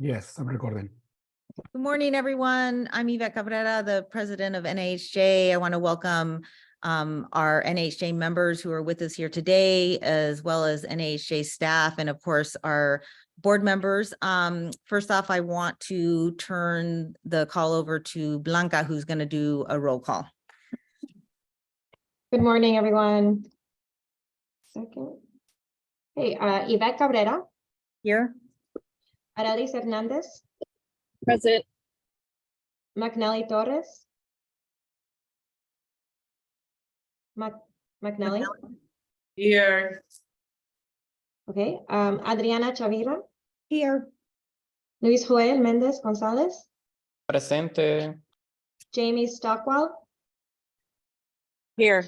Yes, I'm recording. Good morning, everyone. I'm Yvette Cabrera, the president of NAHJ. I want to welcome our NAHJ members who are with us here today, as well as NAHJ staff, and of course, our board members. First off, I want to turn the call over to Blanca, who's going to do a roll call. Good morning, everyone. Second. Hey, Yvette Cabrera, Here. Arelis Hernandez, Present. McNally Torres. McNally. Here. Okay, Adriana Chavira, Here. Luis Joel Mendez Gonzalez, Presente. Jamie Stockwell, Here.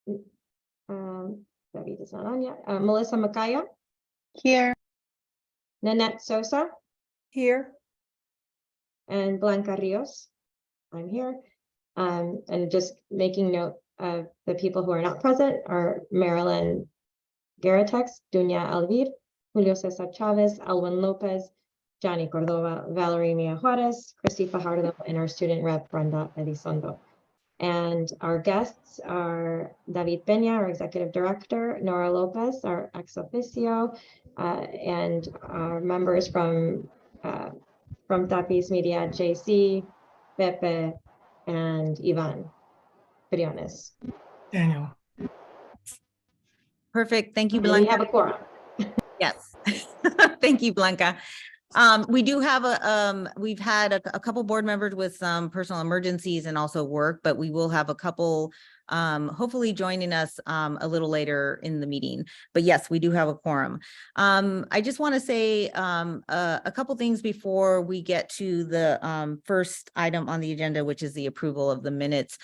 David is not on yet. Melissa Makaya, Here. Nanette Sosa, Here. and Blanca Rios. I'm here. And just making note of the people who are not present are Marilyn Garatex, Dunya Alvid, Julio Cesar Chavez, Alwin Lopez, Johnny Cordova, Valerie Mia Juarez, Christy Fajardo, and our student rep, Brenda Elizondo. And our guests are David Peña, our executive director, Nora Lopez, our ex officio, and our members from Tapis Media, JC, Pepe, and Ivan Briones. Daniel. Perfect. Thank you, We Blanca. have a quorum. Yes. Thank you, Blanca. We do have we've had a couple board members with some personal emergencies and also work, but we will have a couple hopefully joining us a little later in the meeting. But yes, we do have a quorum. I just want to say a couple things before we get to the first item on the agenda, which is the approval of the minutes.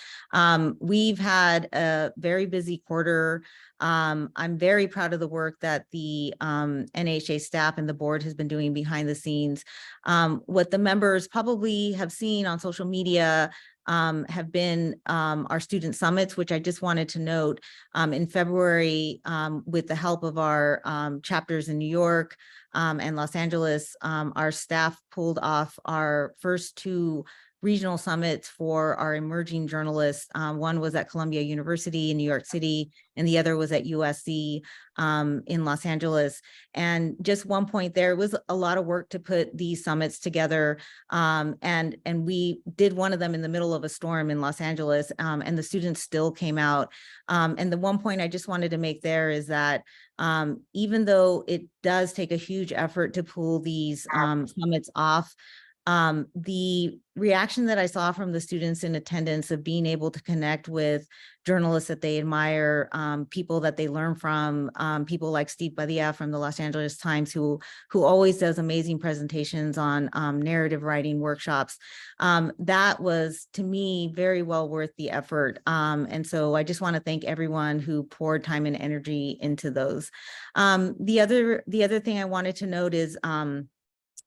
We've had a very busy quarter. I'm very proud of the work that the NAHJ staff and the board has been doing behind the scenes. What the members probably have seen on social media have been our student summits, which I just wanted to note in February, with the help of our chapters in New York and Los Angeles, our staff pulled off our first two regional summits for our emerging journalists. One was at Columbia University in New York City, and the other was at USC in Los Angeles. And just one point there, it was a lot of work to put these summits together. And we did one of them in the middle of a storm in Los Angeles, and the students still came out. And the one point I just wanted to make there is that even though it does take a huge effort to pull these summits off, the reaction that I saw from the students in attendance of being able to connect with journalists that they admire, people that they learn from, people like Steve Badia from the Los Angeles Times, who always does amazing presentations on narrative writing workshops. That was, to me, very well worth the effort. And so I just want to thank everyone who poured time and energy into those. The other thing I wanted to note is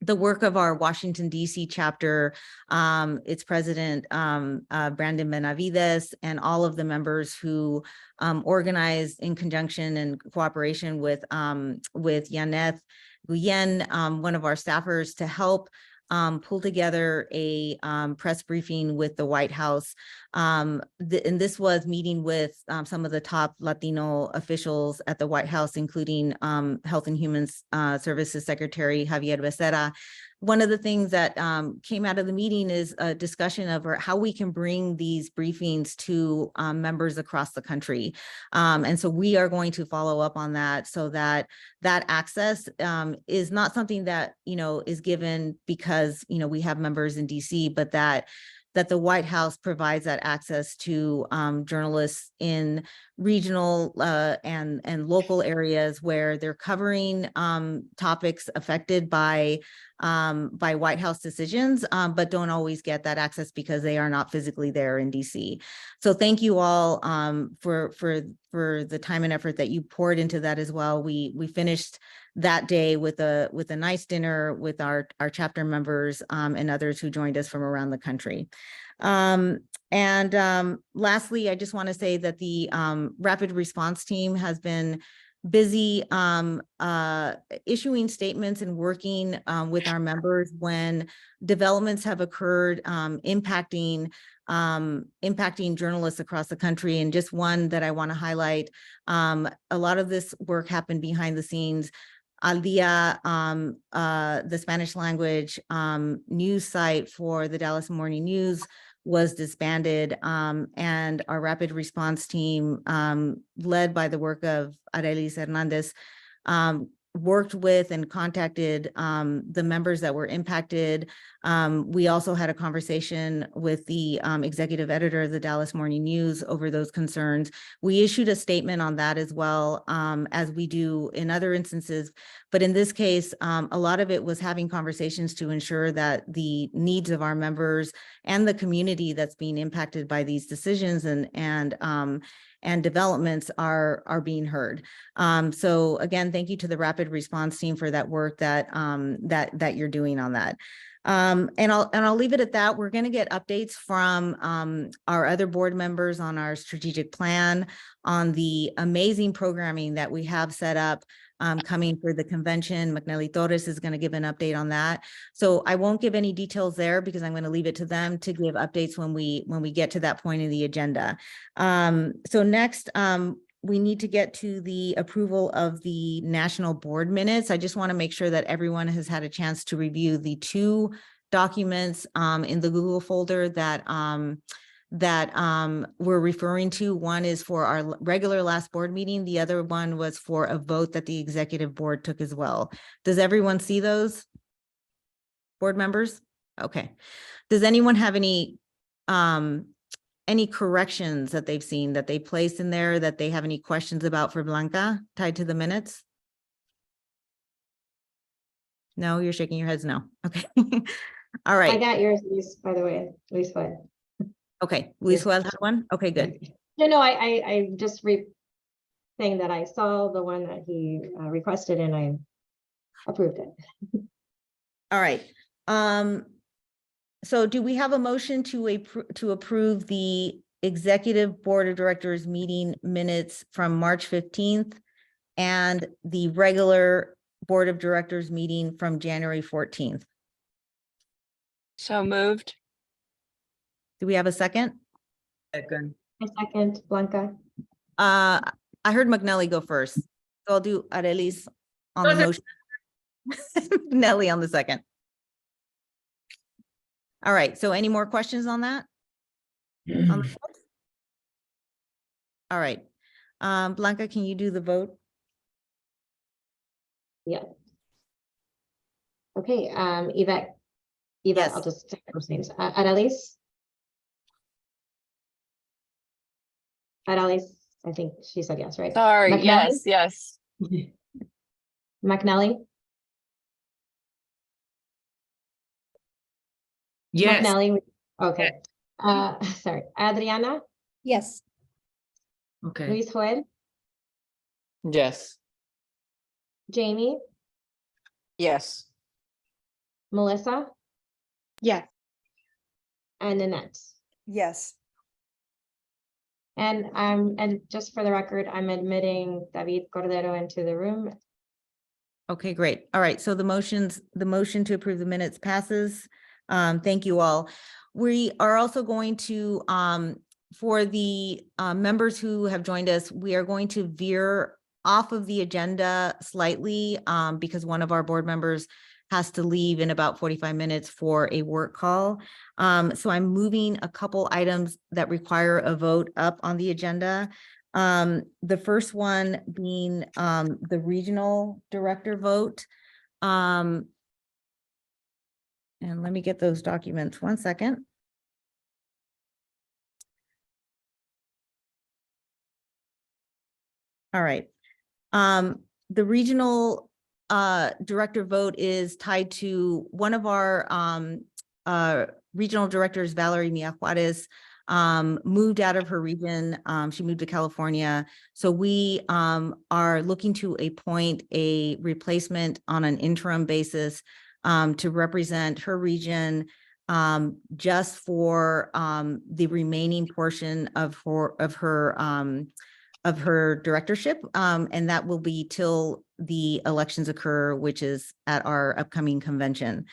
the work of our Washington, D.C. chapter, its president, Brandon Benavides, and all of the members who organized in conjunction and cooperation with Yaneth Guyen, one of our staffers, to help pull together a press briefing with the White House. And this was meeting with some of the top Latino officials at the White House, including Health and Human Services Secretary Javier Becerra. One of the things that came out of the meeting is a discussion of how we can bring these briefings to members across the country. And so we are going to follow up on that so that that access is not something that, is given because, we have members in DC, but that the White House provides that access to journalists in regional and local areas where they're covering topics affected by White House decisions, but don't always get that access because they are not physically there in DC. So thank you all for the time and effort that you poured into that as well. We finished that day with a nice dinner with our chapter members and others who joined us from around the country. Lastly, I just want to say that the rapid response team has been busy issuing statements and working with our members when developments have occurred impacting journalists across the country. And just one that I want to highlight, a lot of this work happened behind the scenes. Al Dia, the Spanish language news site for the Dallas Morning News, was disbanded, and our rapid response team, led by the work of Arelis Hernandez, worked with and contacted the members that were impacted. We also had a conversation with the executive editor of the Dallas Morning News over those concerns. We issued a statement on that as well, as we do in other instances. But in this case, a lot of it was having conversations to ensure that the needs of our members and the community that's being impacted by these decisions and developments are being heard. So again, thank you to the rapid response team for that work that that you're doing on that. And I'll leave it at that. We're going to get updates from our other board members on our strategic plan, on the amazing programming that we have set up coming for the convention. McNally Torres is going to give an update on that. So I won't give any details there because I'm going to leave it to them to give updates when we get to that point in the agenda. So next, we need to get to the approval of the national board minutes. I just want to make sure that everyone has had a chance to review the two documents in the Google folder that we're referring to. One is for our regular last board meeting. The other one was for a vote that the executive board took as well. Does everyone see those, board members? Okay. Does anyone have any corrections that they've seen that they placed in there that they have any questions about for Blanca tied to the minutes? No, you're shaking your heads no. Okay. All right. I got yours, Luis, by the way, Luis Hood. Okay, Luis Suarez had one? Okay, good. No, I just saying that I saw the one that he requested and I approved it. All right. So do we have a motion to approve the executive board of directors meeting minutes from March 15th and the regular board of directors meeting from January 14th? So moved. Do we have a second? Second. A second, Blanca. I heard McNally go first. So I'll do Arelis on the motion. Nelly on the second. All right, so any more questions on that? On the vote? All right. Blanca, can you do the vote? Yeah. Okay, Yvette, Yes. I'll just say first names. Arelis? Arelis, I think she said yes, right? Sorry, McNally? yes. McNally? Yes. McNally, okay. Sorry, Adriana, Yes. Okay. Luis Joel, Yes. Jamie, Yes. Melissa, Yes. and Nanette. Yes. And just for the record, I'm admitting David Cordero into the room. Okay, great. All right, so the motion to approve the minutes passes. Thank you all. We are also going to, for the members who have joined us, we are going to veer off of the agenda slightly because one of our board members has to leave in about 45 minutes for a work call. So I'm moving a couple items that require a vote up on the agenda. The first one being the regional director vote. And let me get those documents 1 second. All right. The regional director vote is tied to one of our regional directors, Valerie Mia Juarez, moved out of her region. She moved to California. So we are looking to appoint a replacement on an interim basis to represent her region just for the remaining portion of her of her directorship. And that will be till the elections occur, which is at our upcoming convention.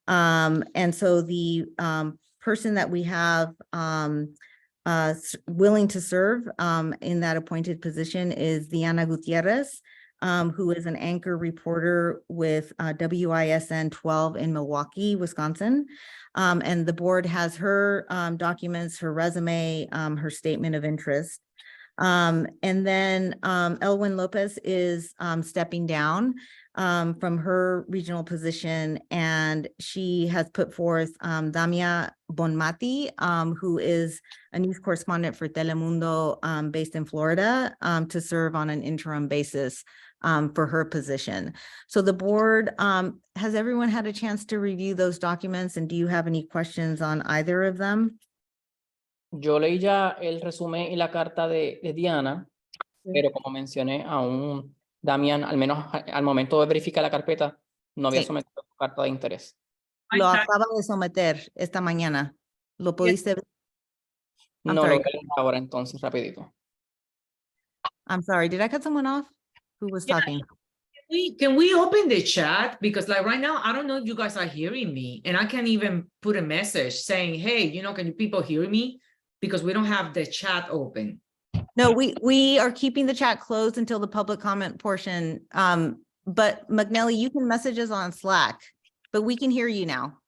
And so the person that we have willing to serve in that appointed position is Diana Gutierrez, who is an anchor reporter with WISN 12 in Milwaukee, Wisconsin. And the board has her documents, her resume, her statement of interest. And then Elwin Lopez is stepping down from her regional position, and she has put forth Damia Bonmati, who is a news correspondent for Telemundo based in Florida, to serve on an interim basis for her position. So the board, has everyone had a chance to review those documents, and do you have any questions on either of them? Yo leí ya el resumen y la carta de Diana, Sí. pero como mencioné, aún Damián, al menos al momento de verificar la carpeta, no había Sí. sometido su carta de interés. Lo acaba de someter esta mañana. ¿Lo pudiste ver? I'm No lo sorry. voy a leer ahora entonces, rapidito. I'm sorry, did I cut someone off? Who was Yeah. talking? Can we open the chat? Because like right now, I don't know if you guys are hearing me and I can't even put a message saying, hey, you know, can you people hear me? Because we don't have the chat open. No, we are keeping the chat closed until the public comment portion. But McNally, you can message us on Slack, but we can hear you now.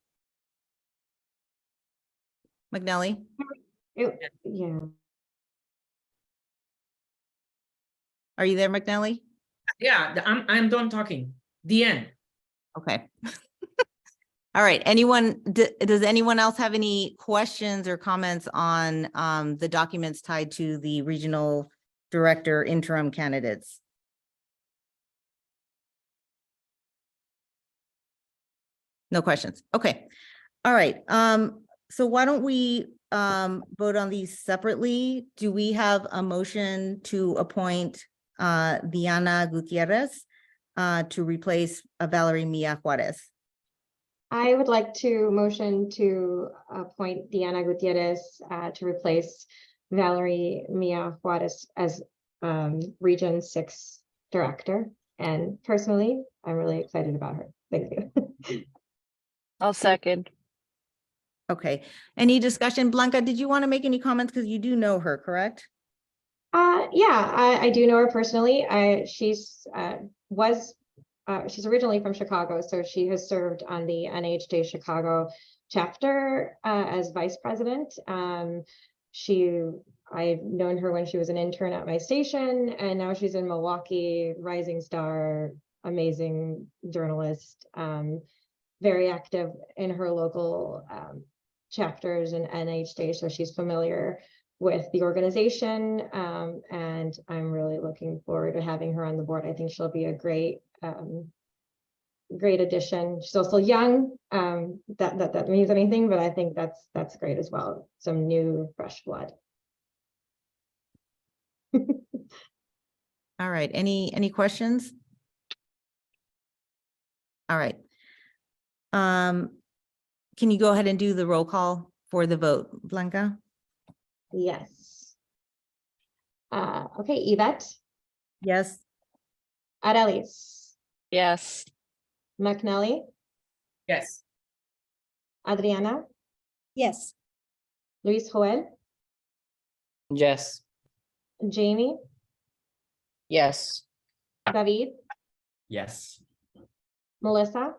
McNally, Yeah, are you there, McNally? Yeah, I'm done talking. The end. Okay. All right, anyone, does anyone else have any questions or comments on the documents tied to the regional director interim candidates? No questions. Okay. All right. So why don't we vote on these separately? Do we have a motion to appoint Diana Gutierrez to replace Valerie Mia Juarez? I would like to motion to appoint Diana Gutierrez to replace Valerie Mia Juarez as Region 6 Director. And personally, I'm really excited about her. Thank you. I'll second. Okay. Any discussion? Blanca, did you want to make any comments? Because you do know her, correct? Yeah, I do know her personally. She's originally from Chicago, so she has served on the NAHJ Chicago chapter as vice president. I've known her when she was an intern at my station, and now she's in Milwaukee, rising star, amazing journalist, very active in her local chapters and NAHJ, so she's familiar with the organization, and I'm really looking forward to having her on the board. I think she'll be a great addition. She's also young. That means anything, but I think that's great as well. Some new fresh blood. All right. Any questions? All right. Can you go ahead and do the roll call for the vote, Blanca? Yes. Okay, Yvette, Yes. Arelis, Yes. McNally, Yes. Adriana, Yes. Luis Joel, Yes. Jamie, Yes. David, Yes. Melissa,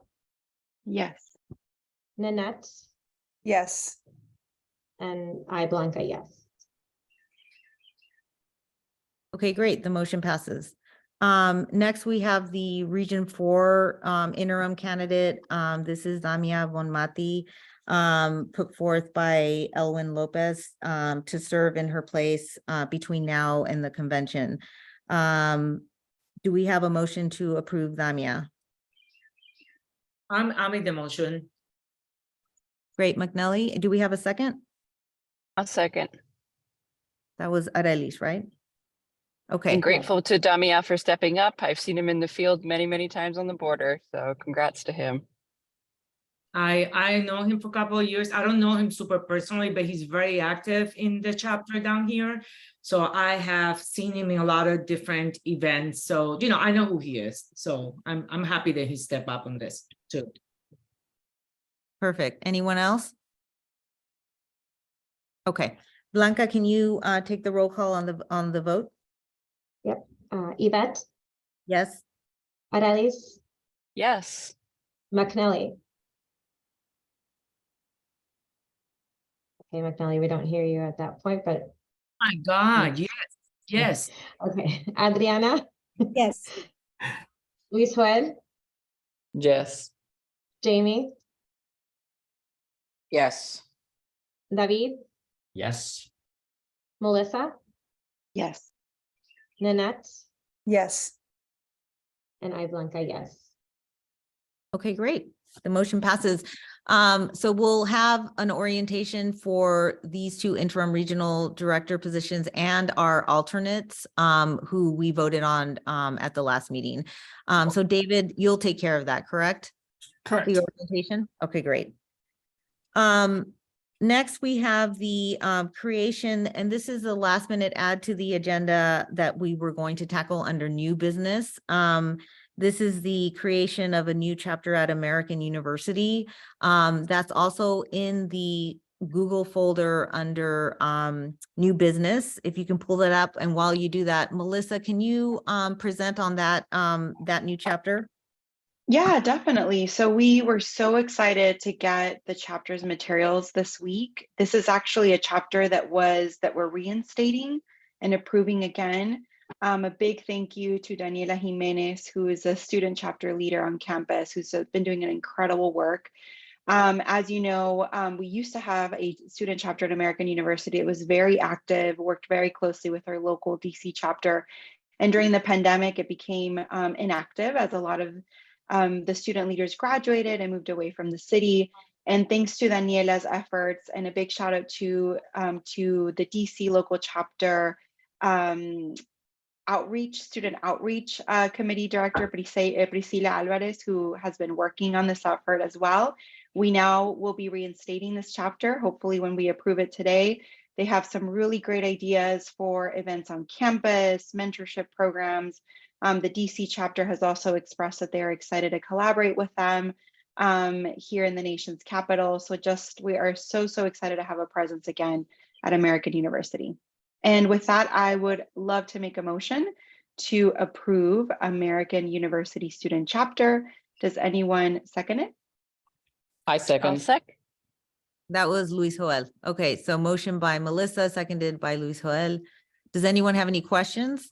Yes. Nanette, Yes. and I, Blanca, yes. Okay, great. The motion passes. Next, we have the Region 4 interim candidate. This is Damia Bonmati, put forth by Elwin Lopez to serve in her place between now and the convention. Do we have a motion to approve Damia? I'll make the motion. Great, McNally. Do we have a second? I'll second. That was Arelis, right? Okay. I'm grateful to Damia for stepping up. I've seen him in the field many, many times on the border, so congrats to him. I know him for a couple of years. I don't know him super personally, but he's very active in the chapter down here. So I have seen him in a lot of different events. So, you know, I know who he is. So I'm happy that he stepped up on this too. Perfect. Anyone else? Okay, Blanca, can you take the roll call on the vote? Yvette, Yes. Arelis, Yes. McNally. Okay, McNally, we don't hear you at that point, but My God, yes, yes. okay. Adriana, Yes. Luis Joel, Yes. Jamie, Yes. David, Yes. Melissa, Yes. Nanette, Yes. and I, Blanca, yes. Okay, great. The motion passes. So we'll have an orientation for these two interim regional director positions and our alternates, who we voted on, at the last meeting. So David, you'll take care of that, correct? Correct. The orientation? Okay, great. Next, we have the creation, and this is the last minute add to the agenda that we were going to tackle under new business. This is the creation of a new chapter at American University. That's also in the Google folder under new business. If you can pull that up, and while you do that, Melissa, can you present on that that new chapter? Yeah, definitely. So we were so excited to get the chapter's materials this week. This is actually a chapter that we're reinstating and approving again. A big thank you to Daniela Jimenez, who is a student chapter leader on campus, who's been doing an incredible work. As you know, we used to have a student chapter at American University. It was very active, worked very closely with our local DC chapter. And during the pandemic, it became inactive as a lot of the student leaders graduated and moved away from the city. And thanks to Daniela's efforts, and a big shout out to the DC local chapter student outreach committee director, Priscila Alvarez, who has been working on this effort as well. We now will be reinstating this chapter, hopefully when we approve it today. They have some really great ideas for events on campus, mentorship programs. The DC chapter has also expressed that they're excited to collaborate with them here in the nation's capital. So we are so excited to have a presence again at American University. And with that, I would love to make a motion to approve American University Student Chapter. Does anyone second it? I I'll second. sec. That was Luis Joel. Okay, so motion by Melissa, seconded by Luis Joel. Does anyone have any questions?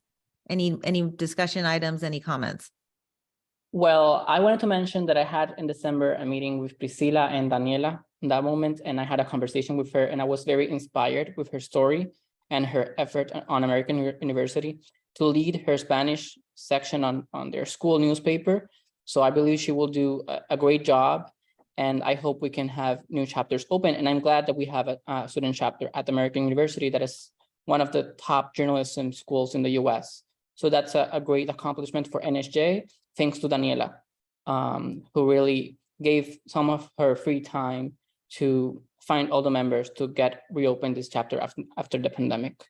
Any discussion items, any comments? Well, I wanted to mention that I had in December a meeting with Priscila and Daniela in that moment, and I had a conversation with her, and I was very inspired with her story and her effort on American University to lead her Spanish section on their school newspaper. So I believe she will do a great job, and I hope we can have new chapters open. And I'm glad that we have a student chapter at American University that is one of the top journalism schools in the US. So that's a great accomplishment for NAHJ, thanks to Daniela, who really gave some of her free time to find all the members to reopen this chapter after the pandemic.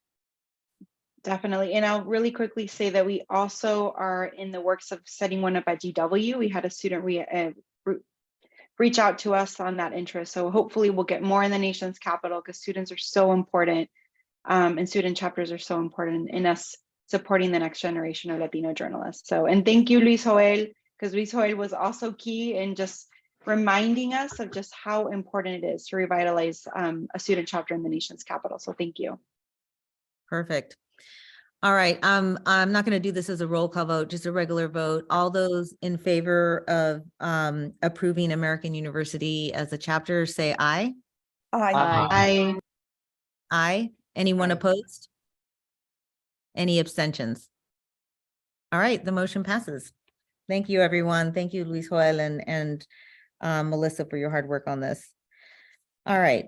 Definitely. And I'll really quickly say that we also are in the works of setting one up at GW. We had a student reach out to us on that interest. So hopefully we'll get more in the nation's capital, because students are so important, and student chapters are so important in us supporting the next generation of Latino journalists. So, and thank you, Luis Joel, because Luis Joel was also key in just reminding us of just how important it is to revitalize a student chapter in the nation's capital. So thank you. Perfect. All right, I'm not going to do this as a roll call vote, just a regular vote. All those in favor of approving American University as a chapter, say aye. Aye. Aye. Anyone opposed? Any abstentions? All right, the motion passes. Thank you, everyone. Thank you, Luis Joel and Melissa, for your hard work on this. All right,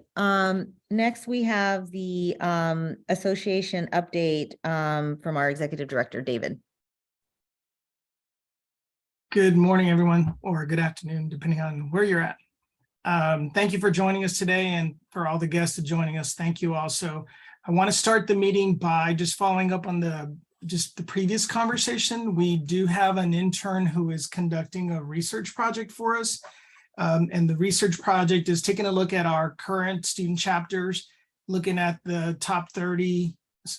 next we have the association update from our executive director, David. Good morning, everyone, or good afternoon, depending on where you're at. Thank you for joining us today, and for all the guests that joining us. Thank you also. I want to start the meeting by just following up on the previous conversation. We do have an intern who is conducting a research project for us. And the research project is taking a look at our current student chapters, looking at the top 30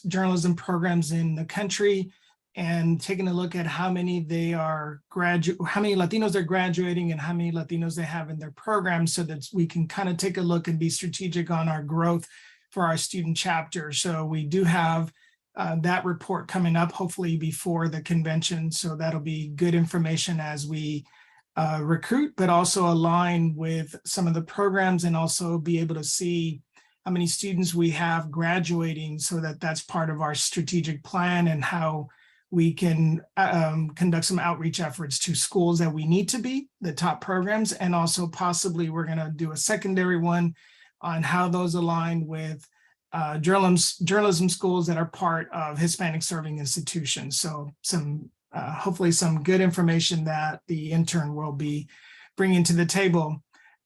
journalism programs in the country, and taking a look at how many how many Latinos are graduating and how many Latinos they have in their programs, so that we can kind of take a look and be strategic on our growth for our student chapters. So we do have that report coming up, hopefully before the convention. So that'll be good information as we recruit, but also align with some of the programs, and also be able to see how many students we have graduating, so that that's part of our strategic plan, and how we can conduct some outreach efforts to schools that we need to be the top programs. And also possibly we're going to do a secondary one on how those align with journalism schools that are part of Hispanic serving institutions. So hopefully some good information that the intern will be bringing to the table.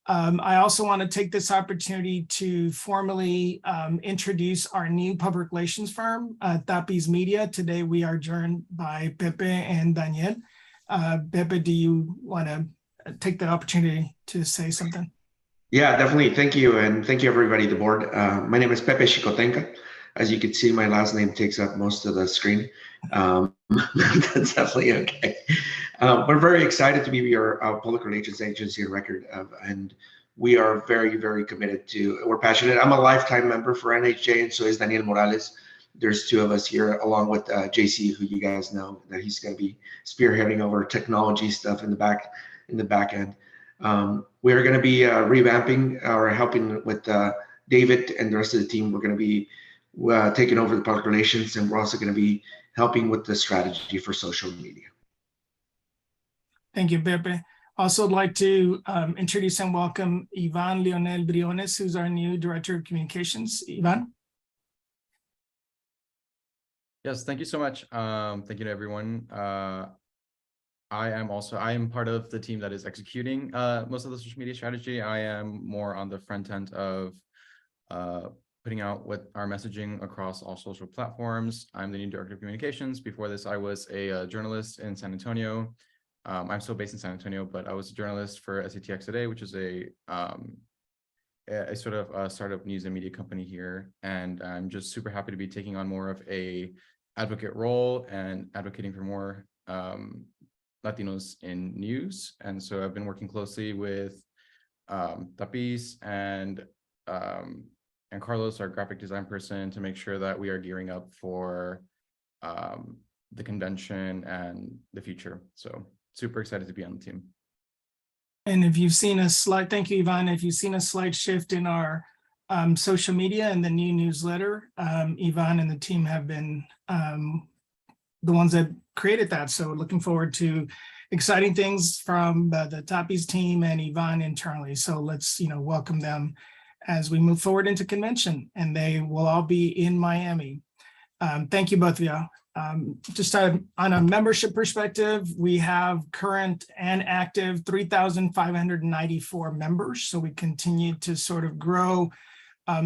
I also want to take this opportunity to formally introduce our new public relations firm, Tapis Media. Today we are joined by Pepe and Daniel. Pepe, do you want to take the opportunity to say something? Yeah, definitely. Thank you. And thank you, everybody, the board. My name is Pepe Chicotenca. As you can see, my last name takes up most of the screen. That's definitely okay. We're very excited to be your public relations agency and record of, and we are very, very committed to, we're passionate. I'm a lifetime member for NAHJ, and so is Daniel Morales. There's two of us here, along with JC, who you guys know that he's going to be spearheading over technology stuff in the back end. We're going to be revamping or helping with David and the rest of the team. We're going to be taking over the public relations, and we're also going to be helping with the strategy for social media. Thank you, Pepe. Also, I'd like to introduce and welcome Ivan Leonel Briones, who's our new Director of Communications. Ivan? Yes, thank you so much. Thank you to everyone. I am part of the team that is executing most of the social media strategy. I am more on the front end of putting out with our messaging across all social platforms. I'm the new Director of Communications. Before this, I was a journalist in San Antonio. I'm still based in San Antonio, but I was a journalist for SATX Today, which is a sort of a startup news and media company here. And I'm just super happy to be taking on more of a advocate role and advocating for more Latinos in news. And so I've been working closely with Tapis and Carlos, our graphic design person, to make sure that we are gearing up for the convention and the future. So super excited to be on the team. And if you've seen a slight, thank you, Ivan. If you've seen a slight shift in our social media and the new newsletter, Ivan and the team have been the ones that created that. So looking forward to exciting things from the Tapis team and Ivan internally. So let's welcome them as we move forward into convention, and they will all be in Miami. Thank you, both of you. Just on a membership perspective, we have current and active 3,594 members. So we continue to sort of grow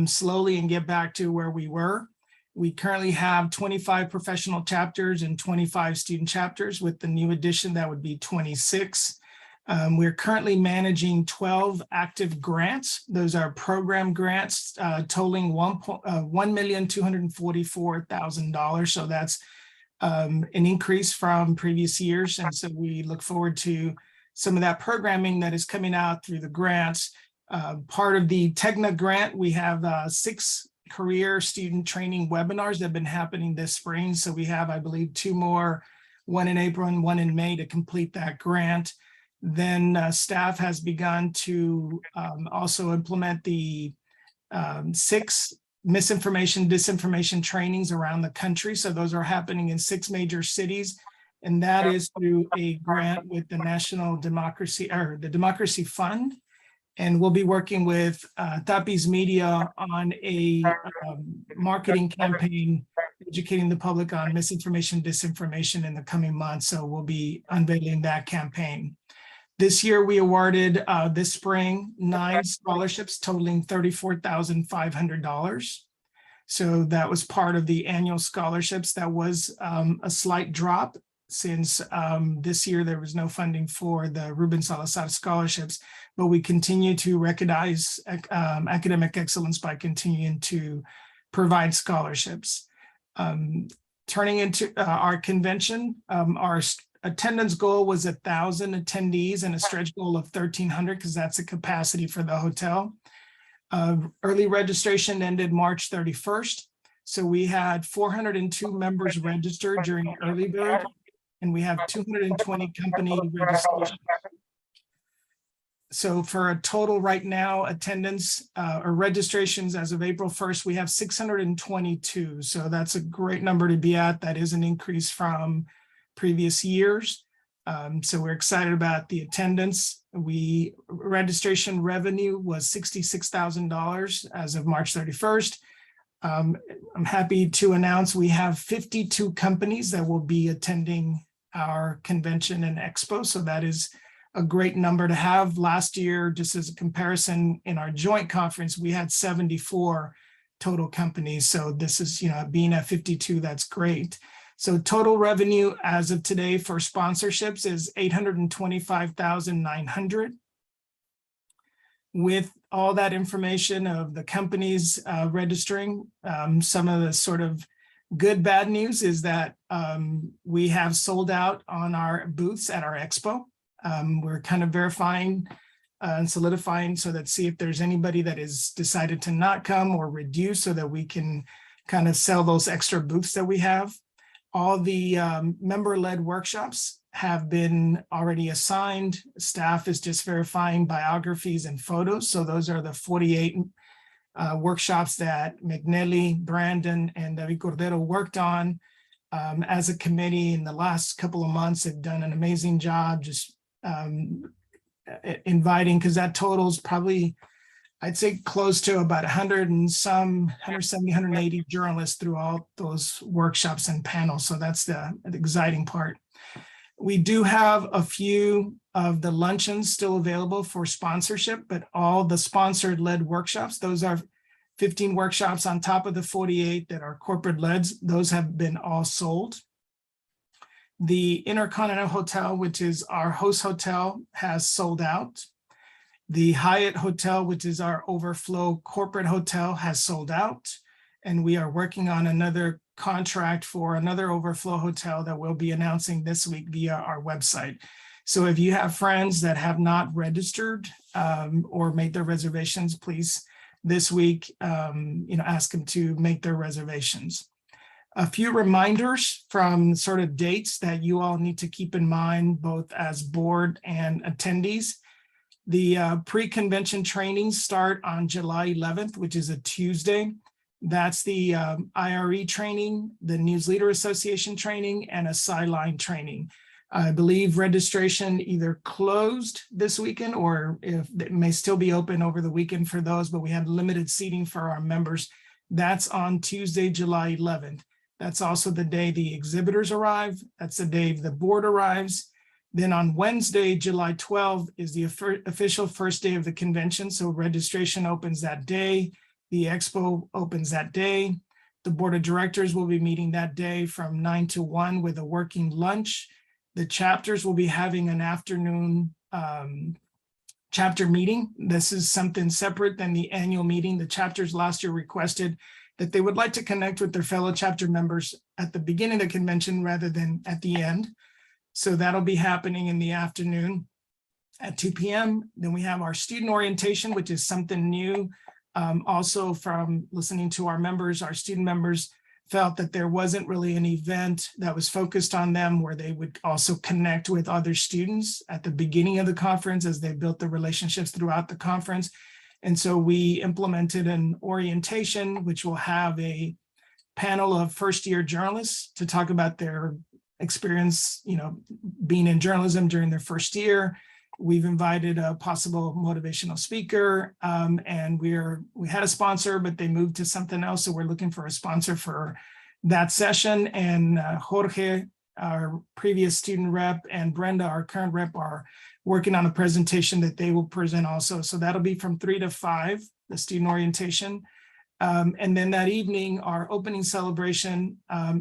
slowly and get back to where we were. We currently have 25 professional chapters and 25 student chapters. With the new addition, that would be 26. We're currently managing 12 active grants. Those are program grants totaling $1,244,000. So that's an increase from previous years. And so we look forward to some of that programming that is coming out through the grants. Part of the TEGNA grant, we have 6 career student training webinars that have been happening this spring. So we have, I believe, 2 more, one in April and one in May, to complete that grant. Then staff has begun to also implement the 6 misinformation, disinformation trainings around the country. So those are happening in 6 major cities. And that is through a grant with the National Democracy, or the Democracy Fund. And we'll be working with Tapis Media on a marketing campaign, educating the public on misinformation, disinformation in the coming months. So we'll be unveiling that campaign. This year, we awarded this spring 9 scholarships totaling $34,500. So that was part of the annual scholarships. That was a slight drop since this year there was no funding for the Ruben Salazar scholarships, but we continue to recognize academic excellence by continuing to provide scholarships. Turning into our convention, our attendance goal was 1,000 attendees and a stretch goal of 1,300 because that's the capacity for the hotel. Early registration ended March 31st. So we had 402 members registered during early bird, and we have 220 company registrations. So for a total right now attendance or registrations as of April 1st, we have 622. So that's a great number to be at. That is an increase from previous years. So we're excited about the attendance. Registration revenue was $66,000 as of March 31st. I'm happy to announce we have 52 companies that will be attending our convention and expo. So that is a great number to have. Last year, just as a comparison, in our joint conference, we had 74 total companies. So this is, being at 52, that's great. So total revenue as of today for sponsorships is $825,900. With all that information of the companies registering, some of the sort of good, bad news is that we have sold out on our booths at our expo. We're kind of verifying and solidifying so that see if there's anybody that has decided to not come or reduce so that we can kind of sell those extra booths that we have. All the member-led workshops have been already assigned. Staff is just verifying biographies and photos. So those are the 48 workshops that McNelly, Brandon, and David Cordero worked on as a committee in the last couple of months. Have done an amazing job just inviting, because that totals probably, I'd say close to about 170, 180 journalists through all those workshops and panels. So that's the exciting part. We do have a few of the luncheons still available for sponsorship, but all the sponsored led workshops, those are 15 workshops on top of the 48 that are corporate led. Those have been all sold. The Intercontinental Hotel, which is our host hotel, has sold out. The Hyatt Hotel, which is our overflow corporate hotel, has sold out. And we are working on another contract for another overflow hotel that we'll be announcing this week via our website. So if you have friends that have not registered or made their reservations, please this week, ask them to make their reservations. A few reminders from sort of dates that you all need to keep in mind, both as board and attendees. The pre-convention trainings start on July 11th, which is a Tuesday. That's the IRE training, the News Leader Association training, and a sideline training. I believe registration either closed this weekend or if it may still be open over the weekend for those, but we have limited seating for our members. That's on Tuesday, July 11th. That's also the day the exhibitors arrive. That's the day the board arrives. Then on Wednesday, July 12th is the official first day of the convention. So registration opens that day. The expo opens that day. The board of directors will be meeting that day from 9 to 1 with a working lunch. The chapters will be having an afternoon chapter meeting. This is something separate than the annual meeting. The chapters last year requested that they would like to connect with their fellow chapter members at the beginning of the convention rather than at the end. So that'll be happening in the afternoon at 2 p.m. Then we have our student orientation, which is something new. Also from listening to our members, our student members felt that there wasn't really an event that was focused on them where they would also connect with other students at the beginning of the conference as they built the relationships throughout the conference. And so we implemented an orientation, which will have a panel of first-year journalists to talk about their experience, being in journalism during their first year. We've invited a possible motivational speaker, and we had a sponsor, but they moved to something else. So we're looking for a sponsor for that session. And Jorge, our previous student rep, and Brenda, our current rep, are working on a presentation that they will present also. So that'll be from 3 to 5, the student orientation. And then that evening, our opening celebration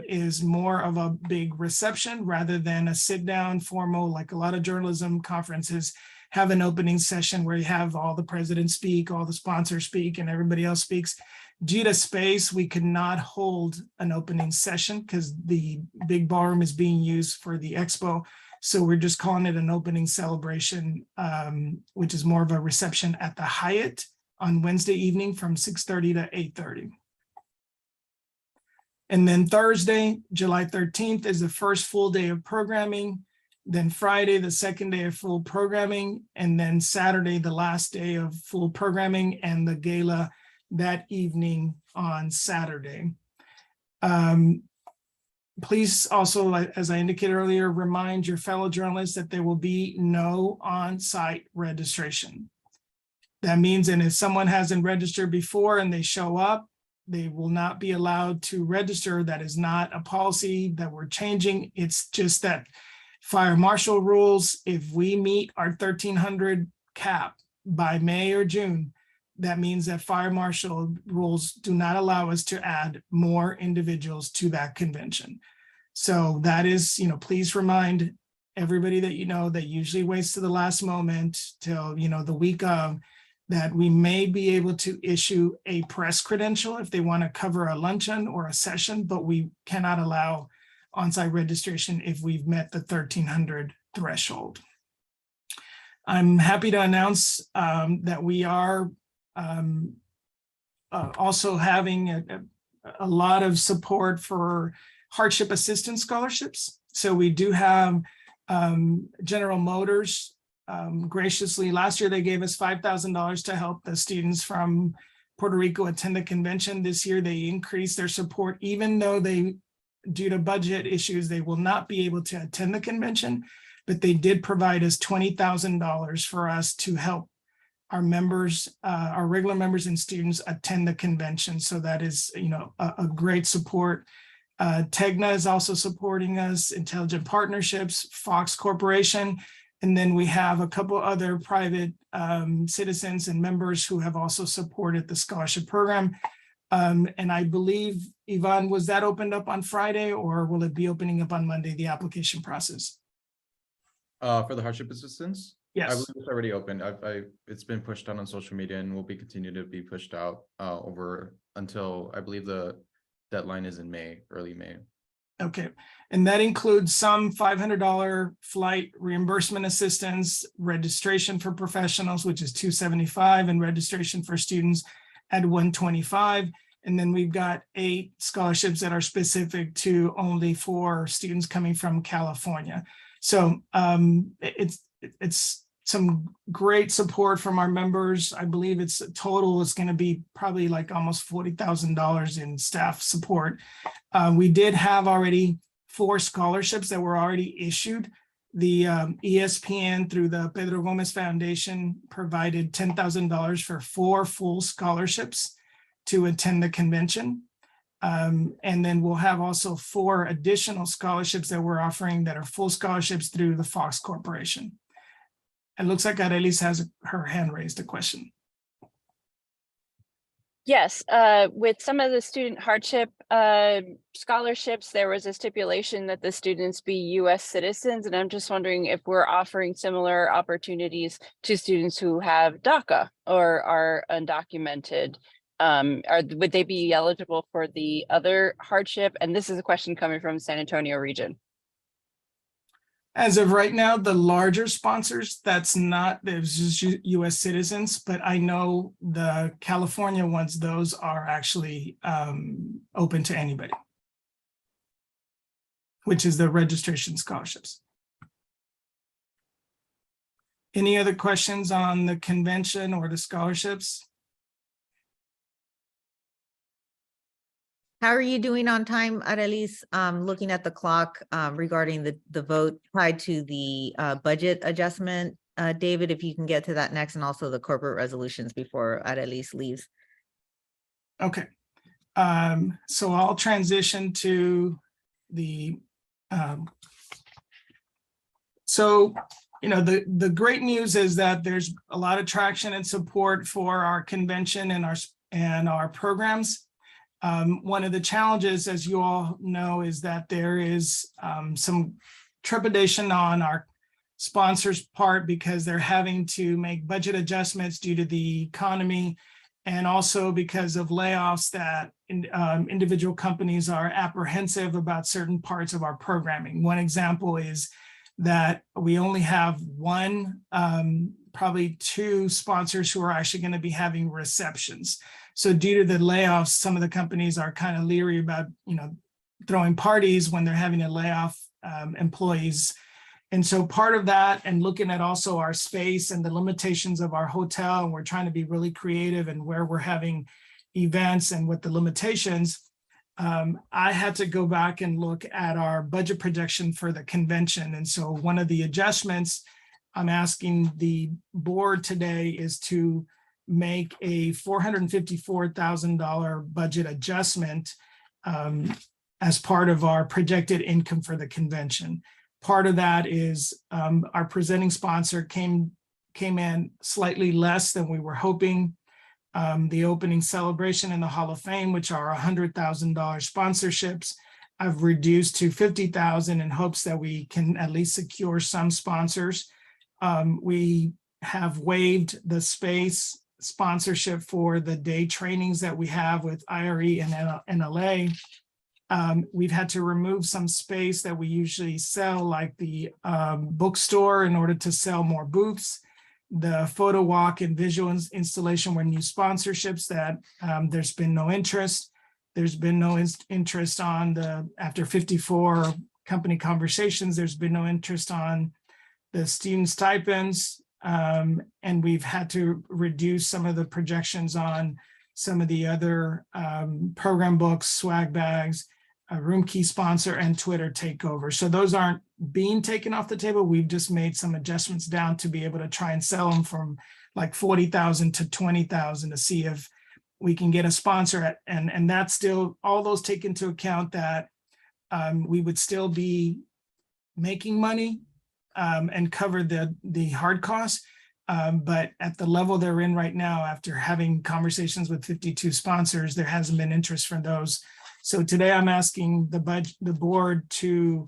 is more of a big reception rather than a sit down formal, like a lot of journalism conferences have an opening session where you have all the presidents speak, all the sponsors speak, and everybody else speaks. Due to space, we could not hold an opening session because the big ballroom is being used for the expo. So we're just calling it an opening celebration, which is more of a reception at the Hyatt on Wednesday evening from 6:30 to 8:30. And then Thursday, July 13th is the first full day of programming. Then Friday, the second day of full programming. And then Saturday, the last day of full programming, and the gala that evening on Saturday. Please also, as I indicated earlier, remind your fellow journalists that there will be no on-site registration. That means, and if someone hasn't registered before and they show up, they will not be allowed to register. That is not a policy that we're changing. It's just that fire marshal rules, if we meet our 1,300 cap by May or June, that means that fire marshal rules do not allow us to add more individuals to that convention. So that is, please remind everybody that usually waits to the last moment till, the week of, that we may be able to issue a press credential if they want to cover a luncheon or a session, but we cannot allow on-site registration if we've met the 1,300 threshold. I'm happy to announce that we are also having a lot of support for hardship assistance scholarships. So we do have General Motors graciously, last year they gave us $5,000 to help the students from Puerto Rico attend the convention. This year they increased their support, even though due to budget issues, they will not be able to attend the convention, but they did provide us $20,000 for us to help our members, our regular members and students attend the convention. So that is, a great support. TEGNA is also supporting us, Intelligent Partnerships, Fox Corporation, and then we have a couple other private citizens and members who have also supported the scholarship program. And I believe, Yvonne, was that opened up on Friday, or will it be opening up on Monday, the application process? For the hardship assistance? I Yes. believe it's already open. It's been pushed out on social media and will be continued to be pushed out over until I believe the deadline is in May, early May. Okay, and that includes some $500 flight reimbursement assistance, registration for professionals, which is $275, and registration for students at $125. And then we've got 8 scholarships that are specific to only for students coming from California. So it's some great support from our members. I believe it's total is going to be probably like almost $40,000 in staff support. We did have already 4 scholarships that were already issued. The ESPN through the Pedro Gomez Foundation provided $10,000 for 4 full scholarships to attend the convention. And then we'll have also 4 additional scholarships that we're offering that are full scholarships through the Fox Corporation. It looks like Arelis has her hand raised, a question. Yes, with some of the student hardship scholarships, there was a stipulation that the students be US citizens. And I'm just wondering if we're offering similar opportunities to students who have DACA or are undocumented. Would they be eligible for the other hardship? And this is a question coming from San Antonio region. As of right now, the larger sponsors, there's just US citizens, but I know the California ones, those are actually open to anybody, which is the registration scholarships. Any other questions on the convention or the scholarships? How are you doing on time, Arelis? Looking at the clock regarding the vote tied to the budget adjustment. David, if you can get to that next, and also the corporate resolutions before Arelis leaves. Okay. So I'll transition to the, so the great news is that there's a lot of traction and support for our convention and our programs. One of the challenges, as you all know, is that there is some trepidation on our sponsors' part because they're having to make budget adjustments due to the economy, and also because of layoffs that individual companies are apprehensive about certain parts of our programming. One example is that we only have one, probably two sponsors who are actually going to be having receptions. So due to the layoffs, some of the companies are kind of leery about, throwing parties when they're having to lay off employees. And so part of that, and looking at also our space and the limitations of our hotel, and we're trying to be really creative and where we're having events and what the limitations, I had to go back and look at our budget projection for the convention. And so one of the adjustments I'm asking the board today is to make a $454,000 budget adjustment as part of our projected income for the convention. Part of that is our presenting sponsor came in slightly less than we were hoping. The opening celebration and the Hall of Fame, which are $100,000 sponsorships, I've reduced to $50,000 in hopes that we can at least secure some sponsors. We have waived the space sponsorship for the day trainings that we have with IRE and NLA. We've had to remove some space that we usually sell, like the bookstore, in order to sell more booths. The photo walk and visual installation were new sponsorships that there's been no interest. There's been no interest on after 54 company conversations, there's been no interest on the student stipends. And we've had to reduce some of the projections on some of the other program books, swag bags, a room key sponsor, and Twitter takeover. So those aren't being taken off the table. We've just made some adjustments down to be able to try and sell them from like 40,000 to 20,000 to see if we can get a sponsor and that's still, all those take into account that we would still be making money and cover the hard costs. But at the level they're in right now, after having conversations with 52 sponsors, there hasn't been interest from those. So today I'm asking the board to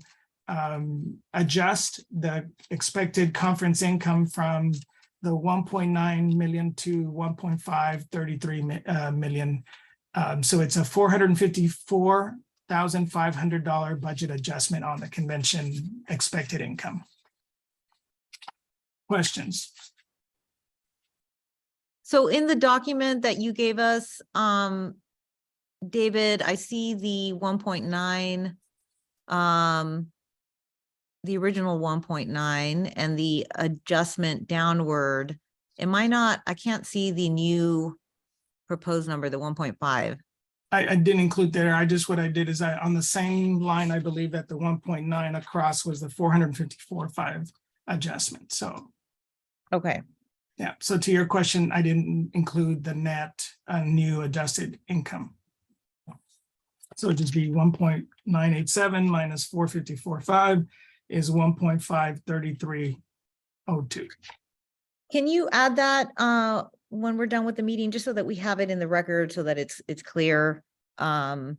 adjust the expected conference income from the 1.9 million to 1.533 million. So it's a $454,500 budget adjustment on the convention expected income. Questions? So in the document that you gave us, David, I see the 1.9, the original 1.9 and the adjustment downward. I can't see the new proposed number, the 1.5. I didn't include there. What I did is on the same line, I believe that the 1.9 across was the 454.5 adjustment. So. Okay. Yeah. So to your question, I didn't include the net new adjusted income. So it'd just be 1.987 minus 454.5 is 1.53302. Can you add that when we're done with the meeting, just so that we have it in the record, so that it's clear to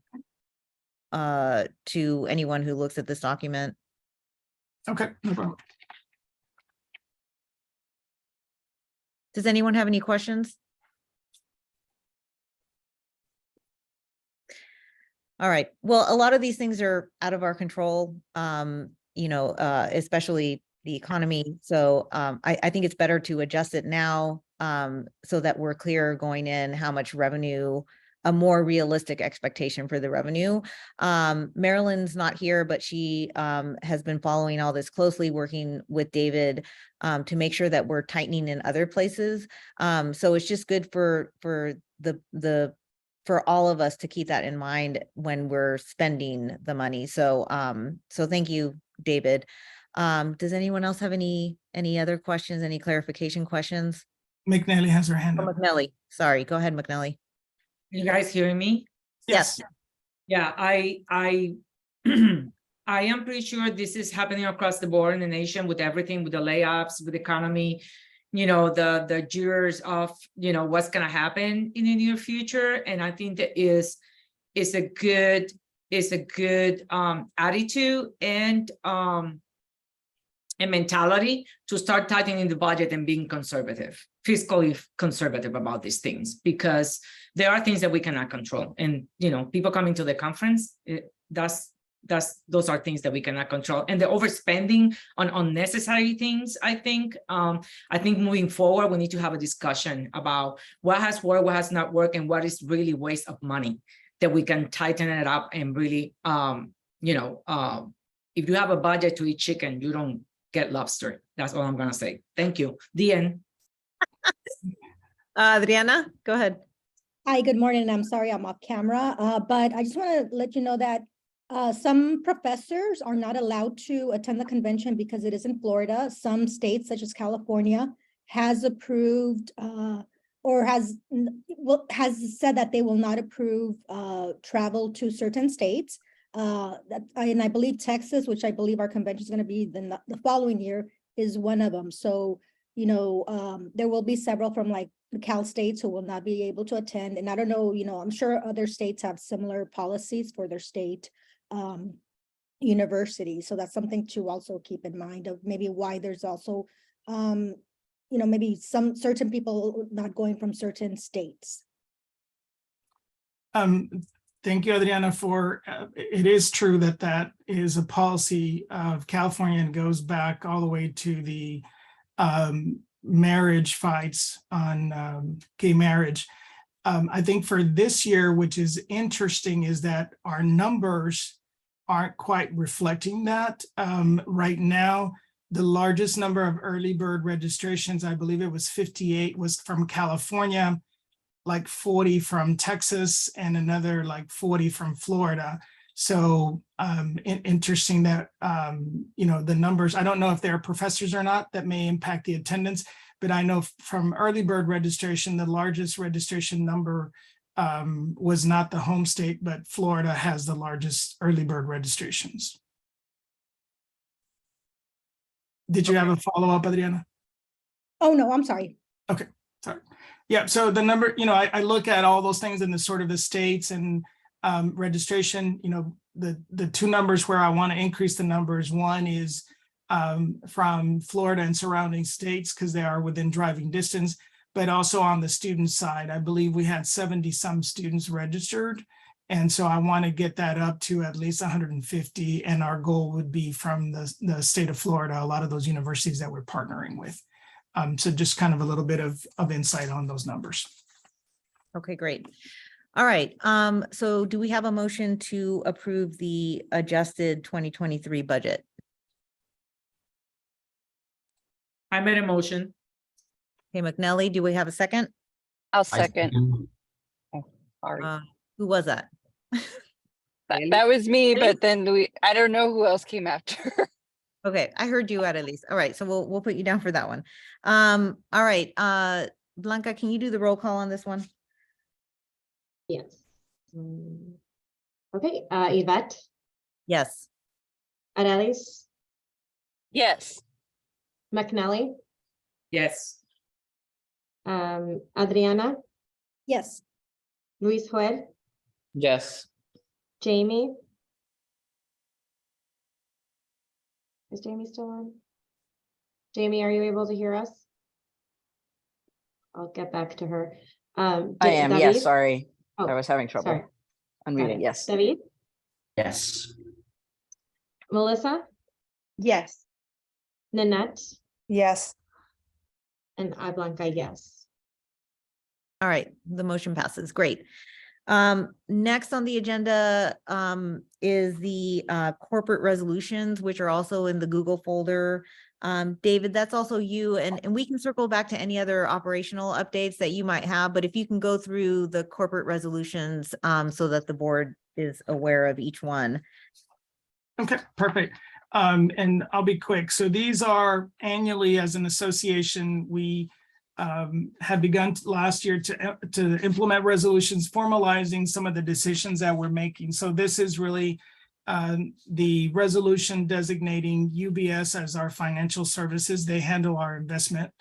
anyone who looks at this document? Okay, no problem. Does anyone have any questions? All right. Well, a lot of these things are out of our control, especially the economy. So I think it's better to adjust it now so that we're clear going in how much revenue, a more realistic expectation for the revenue. Marilyn's not here, but she has been following all this closely, working with David to make sure that we're tightening in other places. So it's just good for all of us to keep that in mind when we're spending the money. So so thank you, David. Does anyone else have any other questions, any clarification questions? McNally has her hand up. McNally, sorry, go ahead, McNally. You guys hearing me? Yes. Yeah, I I am pretty sure this is happening across the board in the nation with everything, with the layoffs, with the economy, the jurors of, what's going to happen in the near future. And I think that is a good attitude and mentality to start tightening the budget and being conservative, fiscally conservative about these things, because there are things that we cannot control. And, people coming to the conference, those are things that we cannot control. And the overspending on unnecessary things, I think moving forward, we need to have a discussion about what has worked, what has not worked, and what is really waste of money, that we can tighten it up and really, if you have a budget to eat chicken, you don't get lobster. That's all I'm gonna say. Thank you. The end. Adriana, go ahead. Hi, good morning. I'm sorry I'm off camera, but I just want to let you know that some professors are not allowed to attend the convention because it is in Florida. Some states, such as California, has approved or has said that they will not approve travel to certain states. And I believe Texas, which I believe our convention is going to be the following year, is one of them. So, there will be several from like the Cal states who will not be able to attend. And I don't know, I'm sure other states have similar policies for their state universities. So that's something to also keep in mind of maybe why there's also, maybe some certain people not going from certain states. Thank you, Adriana, for, it is true that is a policy of California and goes back all the way to the marriage fights on gay marriage. I think for this year, which is interesting, is that our numbers aren't quite reflecting that. Right now, the largest number of early bird registrations, I believe it was 58, was from California, like 40 from Texas, and another like 40 from Florida. So interesting that, the numbers, I don't know if there are professors or not that may impact the attendance, but I know from early bird registration, the largest registration number was not the home state, but Florida has the largest early bird registrations. Did you have a follow-up, Adriana? Oh, no, I'm sorry. Okay, sorry. Yeah, so the number, I look at all those things in the sort of the states and registration, the two numbers where I want to increase the numbers. One is from Florida and surrounding states because they are within driving distance, but also on the student side, I believe we had 70 some students registered. And so I want to get that up to at least 150. And our goal would be from the state of Florida, a lot of those universities that we're partnering with. So just kind of a little bit of insight on those numbers. Okay, great. All right. So do we have a motion to approve the adjusted 2023 budget? I made a motion. Okay, McNally, do we have a second? I'll second. Sorry. Who was that? That was me, but then I don't know who else came after. Okay, I heard you at least. All right, so we'll put you down for that one. All right, Blanca, can you do the roll call on this one? Yes. Okay, Yvette, Yes. Arelis, Yes. McNally, Yes. Adriana, Yes. Luis Joel, Yes. Jamie. Is Jamie still on? Jamie, are you able to hear us? I'll get back to her. I am, yes, David? sorry. Oh, I was having trouble sorry. Got unmuting, it. yes. David, Yes. Melissa, Yes. Nanette, Yes. and I, Blanca, yes. All right, the motion passes. Great. Next on the agenda is the corporate resolutions, which are also in the Google folder. David, that's also you, and we can circle back to any other operational updates that you might have, but if you can go through the corporate resolutions so that the board is aware of each one. Okay, perfect. And I'll be quick. So these are annually as an association, we had begun last year to implement resolutions formalizing some of the decisions that we're making. So this is really the resolution designating UBS as our financial services. They handle our investment.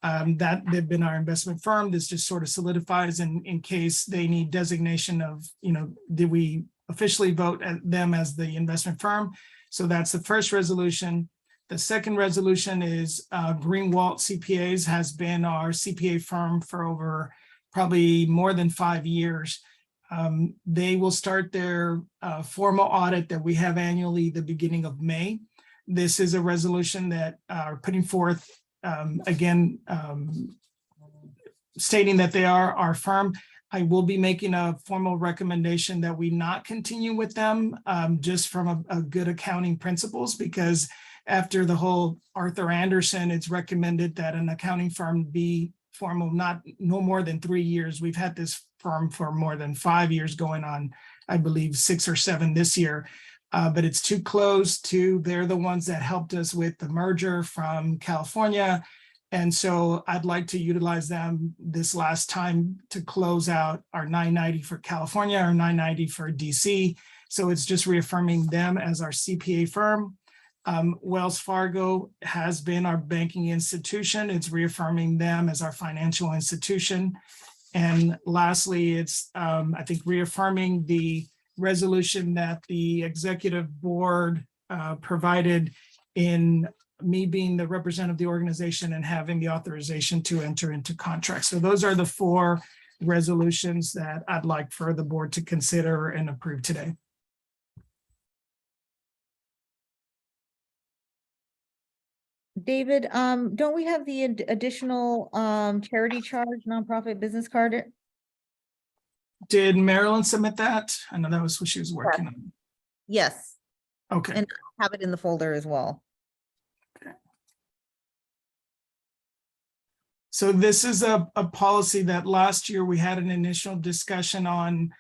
That they've been our investment firm. This just sort of solidifies in case they need designation of, did we officially vote at them as the investment firm? So that's the first resolution. The second resolution is Greenwalt CPAs has been our CPA firm for over probably more than 5 years. They will start their formal audit that we have annually the beginning of May. This is a resolution that are putting forth again, stating that they are our firm. I will be making a formal recommendation that we not continue with them just from a good accounting principles, because after the whole Arthur Anderson, it's recommended that an accounting firm be formal no more than 3 years. We've had this firm for more than 5 years, going on, I believe, 6 or 7 this year. But it's too close to, they're the ones that helped us with the merger from California. And so I'd like to utilize them this last time to close out our 990 for California, or 990 for DC. So it's just reaffirming them as our CPA firm. Wells Fargo has been our banking institution. It's reaffirming them as our financial institution. And lastly, it's, I think, reaffirming the resolution that the executive board provided in me being the representative of the organization and having the authorization to enter into contracts. So those are the 4 resolutions that I'd like for the board to consider and approve today. David, don't we have the additional charity charge nonprofit business card? Did Marilyn submit that? I know that was what she was working on. Yes, Okay. and I have it in the folder as well. So this is a policy that last year we had an initial discussion on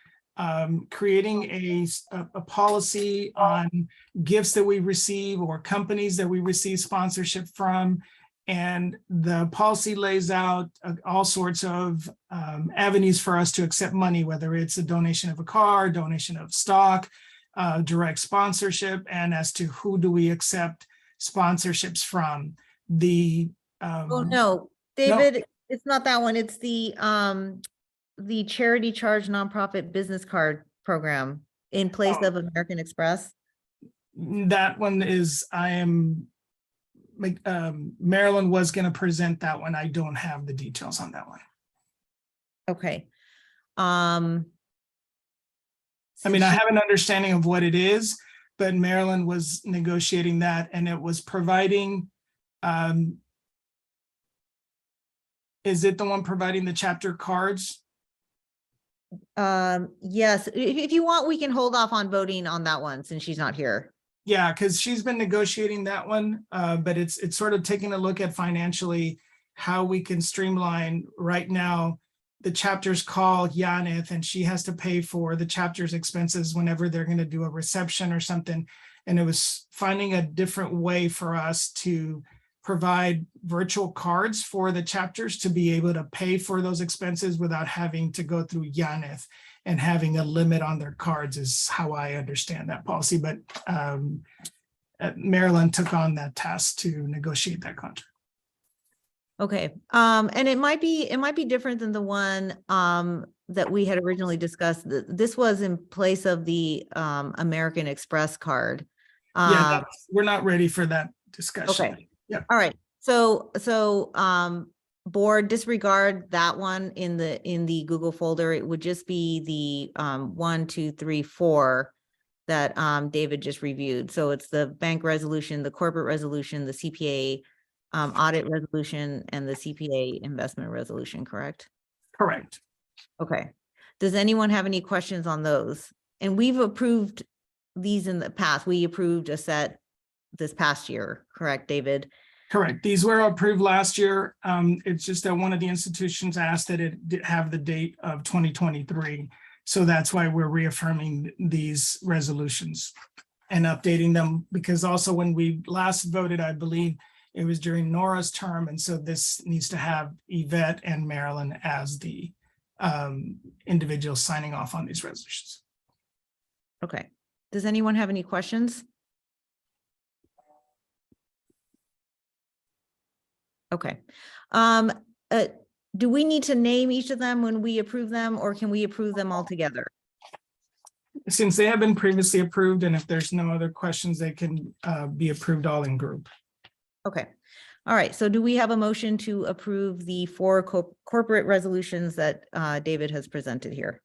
creating a policy on gifts that we receive or companies that we receive sponsorship from. And the policy lays out all sorts of avenues for us to accept money, whether it's a donation of a car, donation of stock, direct sponsorship, and as to who do we accept sponsorships from. Oh, no, David, it's not that one. It's the charity charge nonprofit business card program in place of American Express. That one is, Marilyn was going to present that one. I don't have the details on that one. Okay. I mean, I have an understanding of what it is, but Marilyn was negotiating that, and it was providing, is it the one providing the chapter cards? Yes, if you want, we can hold off on voting on that one since she's not here. Yeah, because she's been negotiating that one, but it's sort of taking a look at financially how we can streamline. Right now, the chapters call Yaneth, and she has to pay for the chapter's expenses whenever they're going to do a reception or something. And it was finding a different way for us to provide virtual cards for the chapters to be able to pay for those expenses without having to go through Yaneth and having a limit on their cards, is how I understand that policy. But Marilyn took on that task to negotiate that contract. Okay, and it might be different than the one that we had originally discussed. This was in place of the American Express card. Yeah, we're not ready for that discussion. Okay. Yeah. All right. So board, disregard that one in the Google folder. It would just be the 1, 2, 3, 4 that David just reviewed. So it's the bank resolution, the corporate resolution, the CPA audit resolution, and the CPA investment resolution, correct? Correct. Okay. Does anyone have any questions on those? And we've approved these in the past. We approved a set this past year, correct, David? Correct. These were approved last year. It's just that one of the institutions asked that it have the date of 2023. So that's why we're reaffirming these resolutions and updating them, because also when we last voted, I believe it was during Nora's term. And so this needs to have Yvette and Marilyn as the individuals signing off on these resolutions. Okay, Does anyone have any questions? Okay. Do we need to name each of them when we approve them, or can we approve them all together? Since they have been previously approved, and if there's no other questions, they can be approved all in group. Okay. All right. So do we have a motion to approve the 4 corporate resolutions that David has presented here?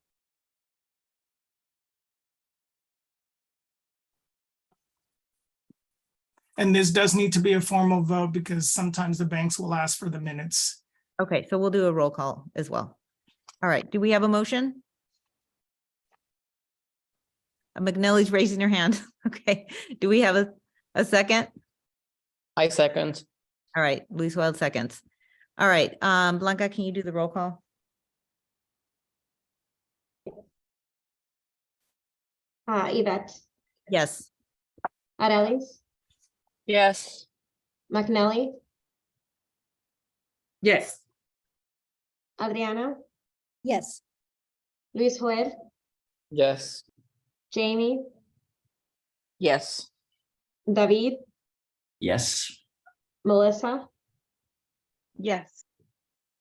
And this does need to be a formal vote because sometimes the banks will ask for the minutes. Okay, so we'll do a roll call as well. All right. Do we have a motion? McNally's raising her hand. Okay. Do we have a second? I second. All right. Luis Wild seconds. All right. Blanca, can you do the roll call? Yvette, Yes. Arelis, Yes. McNally, Yes. Adriana, Yes. Luis Joel, Yes. Jamie, Yes. David, Yes. Melissa, Yes.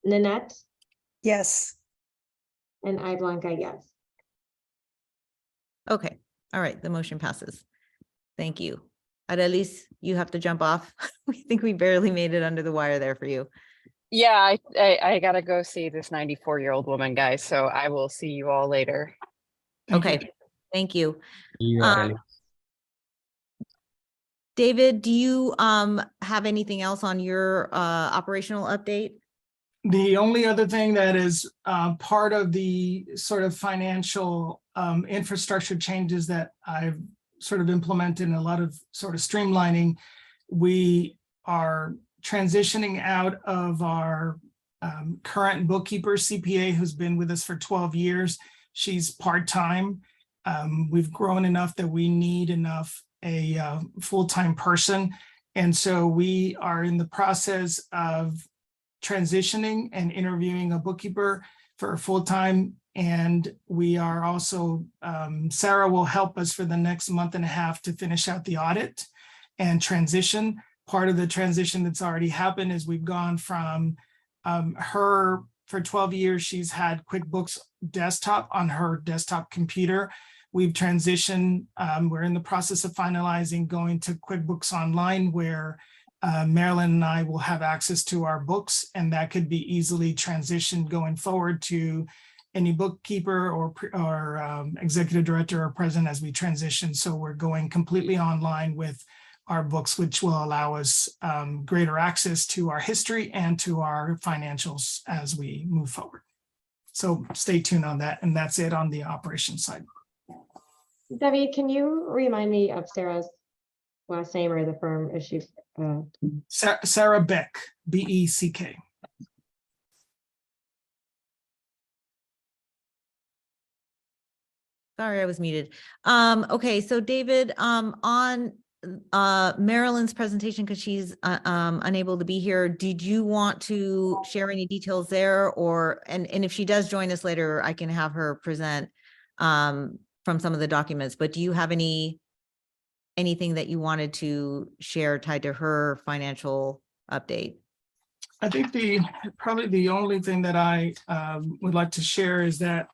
Nanette, Yes. and I, Blanca, yes. Okay. All right. The motion passes. Thank you. Arelis, you have to jump off. We think we barely made it under the wire there for you. Yeah, I gotta go see this 94-year-old woman, guys. So I will see you all later. Thank you. Okay. Thank you. You Um, are David, do you have anything else on your operational update? The only other thing that is part of the sort of financial infrastructure changes that I've sort of implemented, a lot of sort of streamlining, we are transitioning out of our current bookkeeper CPA who's been with us for 12 years. She's part-time. We've grown enough that we need a full-time person. And so we are in the process of transitioning and interviewing a bookkeeper for a full-time. And we are also, Sarah will help us for the next month and a half to finish out the audit and transition. Part of the transition that's already happened is we've gone from her, for 12 years, she's had QuickBooks Desktop on her desktop computer. We've transitioned, we're in the process of finalizing going to QuickBooks Online, where Marilyn and I will have access to our books, and that could be easily transitioned going forward to any bookkeeper or executive director or president as we transition. So we're going completely online with our books, which will allow us greater access to our history and to our financials as we move forward. So stay tuned on that. And that's it on the operations side. David, can you remind me of Sarah's last name or the firm if she? Sarah Beck, B-E-C-K. Sorry, I was muted. Okay, so David, on Marilyn's presentation, because she's unable to be here, did you want to share any details there, or and if she does join us later, I can have her present from some of the documents, but do you have anything that you wanted to share tied to her financial update? I think probably the only thing that I would like to share is that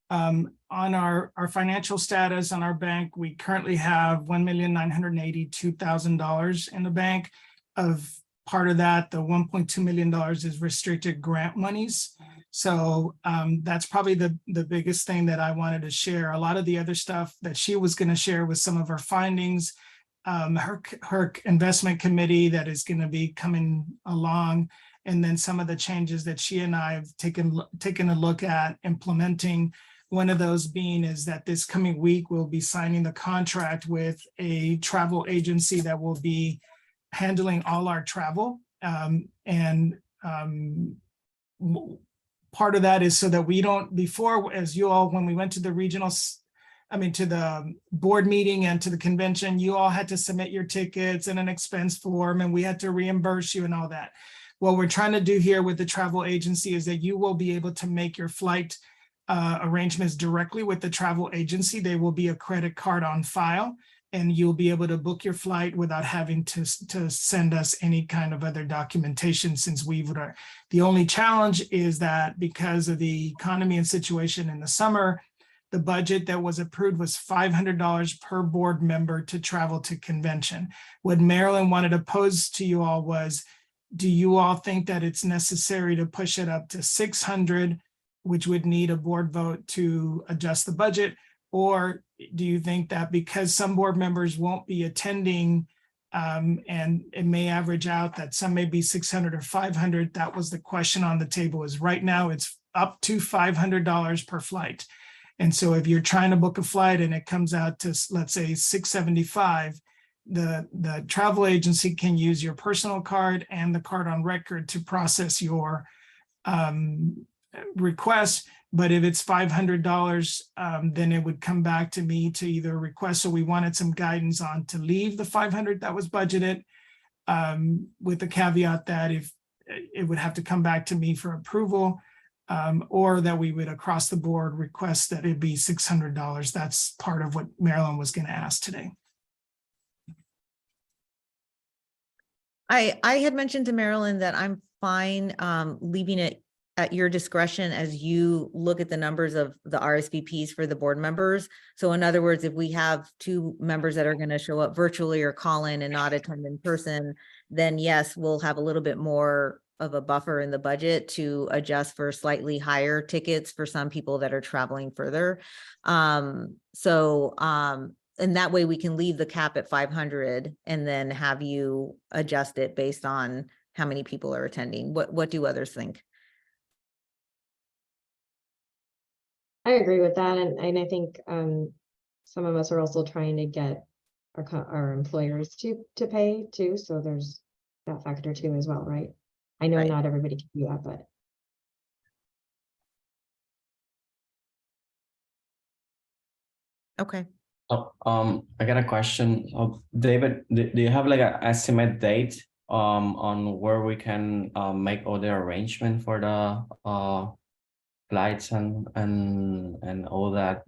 on our financial status on our bank, we currently have $1,982,000 in the bank. Of part of that, the $1.2 million is restricted grant monies. So that's probably the biggest thing that I wanted to share. A lot of the other stuff that she was going to share with some of her findings, her investment committee that is going to be coming along, and then some of the changes that she and I have taken a look at implementing. One of those being is that this coming week, we'll be signing the contract with a travel agency that will be handling all our travel. Part of that is so that we don't, before, as you all, when we went to the to the board meeting and to the convention, you all had to submit your tickets and an expense form, and we had to reimburse you and all that. What we're trying to do here with the travel agency is that you will be able to make your flight arrangements directly with the travel agency. They will be a credit card on file, and you'll be able to book your flight without having to send us any kind of other documentation, since the only challenge is that because of the economy and situation in the summer, the budget that was approved was $500 per board member to travel to convention. What Marilyn wanted to pose to you all was, do you all think that it's necessary to push it up to 600, which would need a board vote to adjust the budget? Or do you think that because some board members won't be attending, and it may average out that some may be 600 or 500, that was the question on the table. Is right now it's up to $500 per flight. And so if you're trying to book a flight and it comes out to, let's say, $675, the travel agency can use your personal card and the card on record to process your request. But if it's $500, then it would come back to me to either request. So we wanted some guidance on to leave the 500 that was budgeted, with the caveat that if it would have to come back to me for approval, or that we would across the board request that it be $600. That's part of what Marilyn was going to ask today. I had mentioned to Marilyn that I'm fine leaving it at your discretion as you look at the numbers of the RSVPs for the board members. So in other words, if we have 2 members that are going to show up virtually or call in and not attend in person, then yes, we'll have a little bit more of a buffer in the budget to adjust for slightly higher tickets for some people that are traveling further. And that way we can leave the cap at 500 and then have you adjust it based on how many people are attending. What do others think? I agree with that, and I think some of us are also trying to get our employers to pay too, so there's that factor too as well, right? I know not everybody can do that, but Okay. I got a question. David, do you have like an estimate date on where we can make all the arrangement for the flights and all that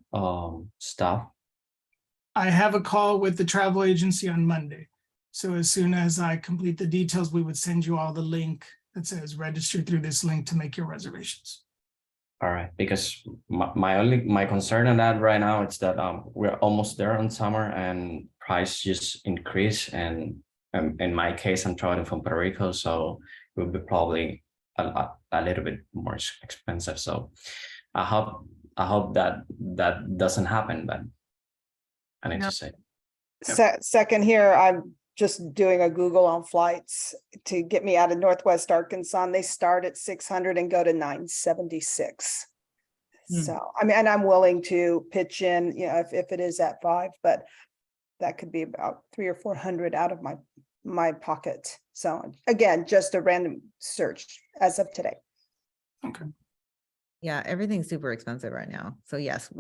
stuff? I have a call with the travel agency on Monday. So as soon as I complete the details, we would send you all the link that says register through this link to make your reservations. All right, because my concern on that right now is that we're almost there on summer and price just increase, and in my case I'm traveling from Puerto Rico, so it will be probably a little bit more expensive. So I hope that doesn't happen, but I need to say. Second here, I'm just doing a Google on flights to get me out of Northwest Arkansas. And they start at 600 and go to 976. So, I mean, and I'm willing to pitch in, you know, if it is at 5, but that could be about 300 or 400 out of my pocket. So again, just a random search as of today. Okay. Yeah, everything's super expensive right now. So yes,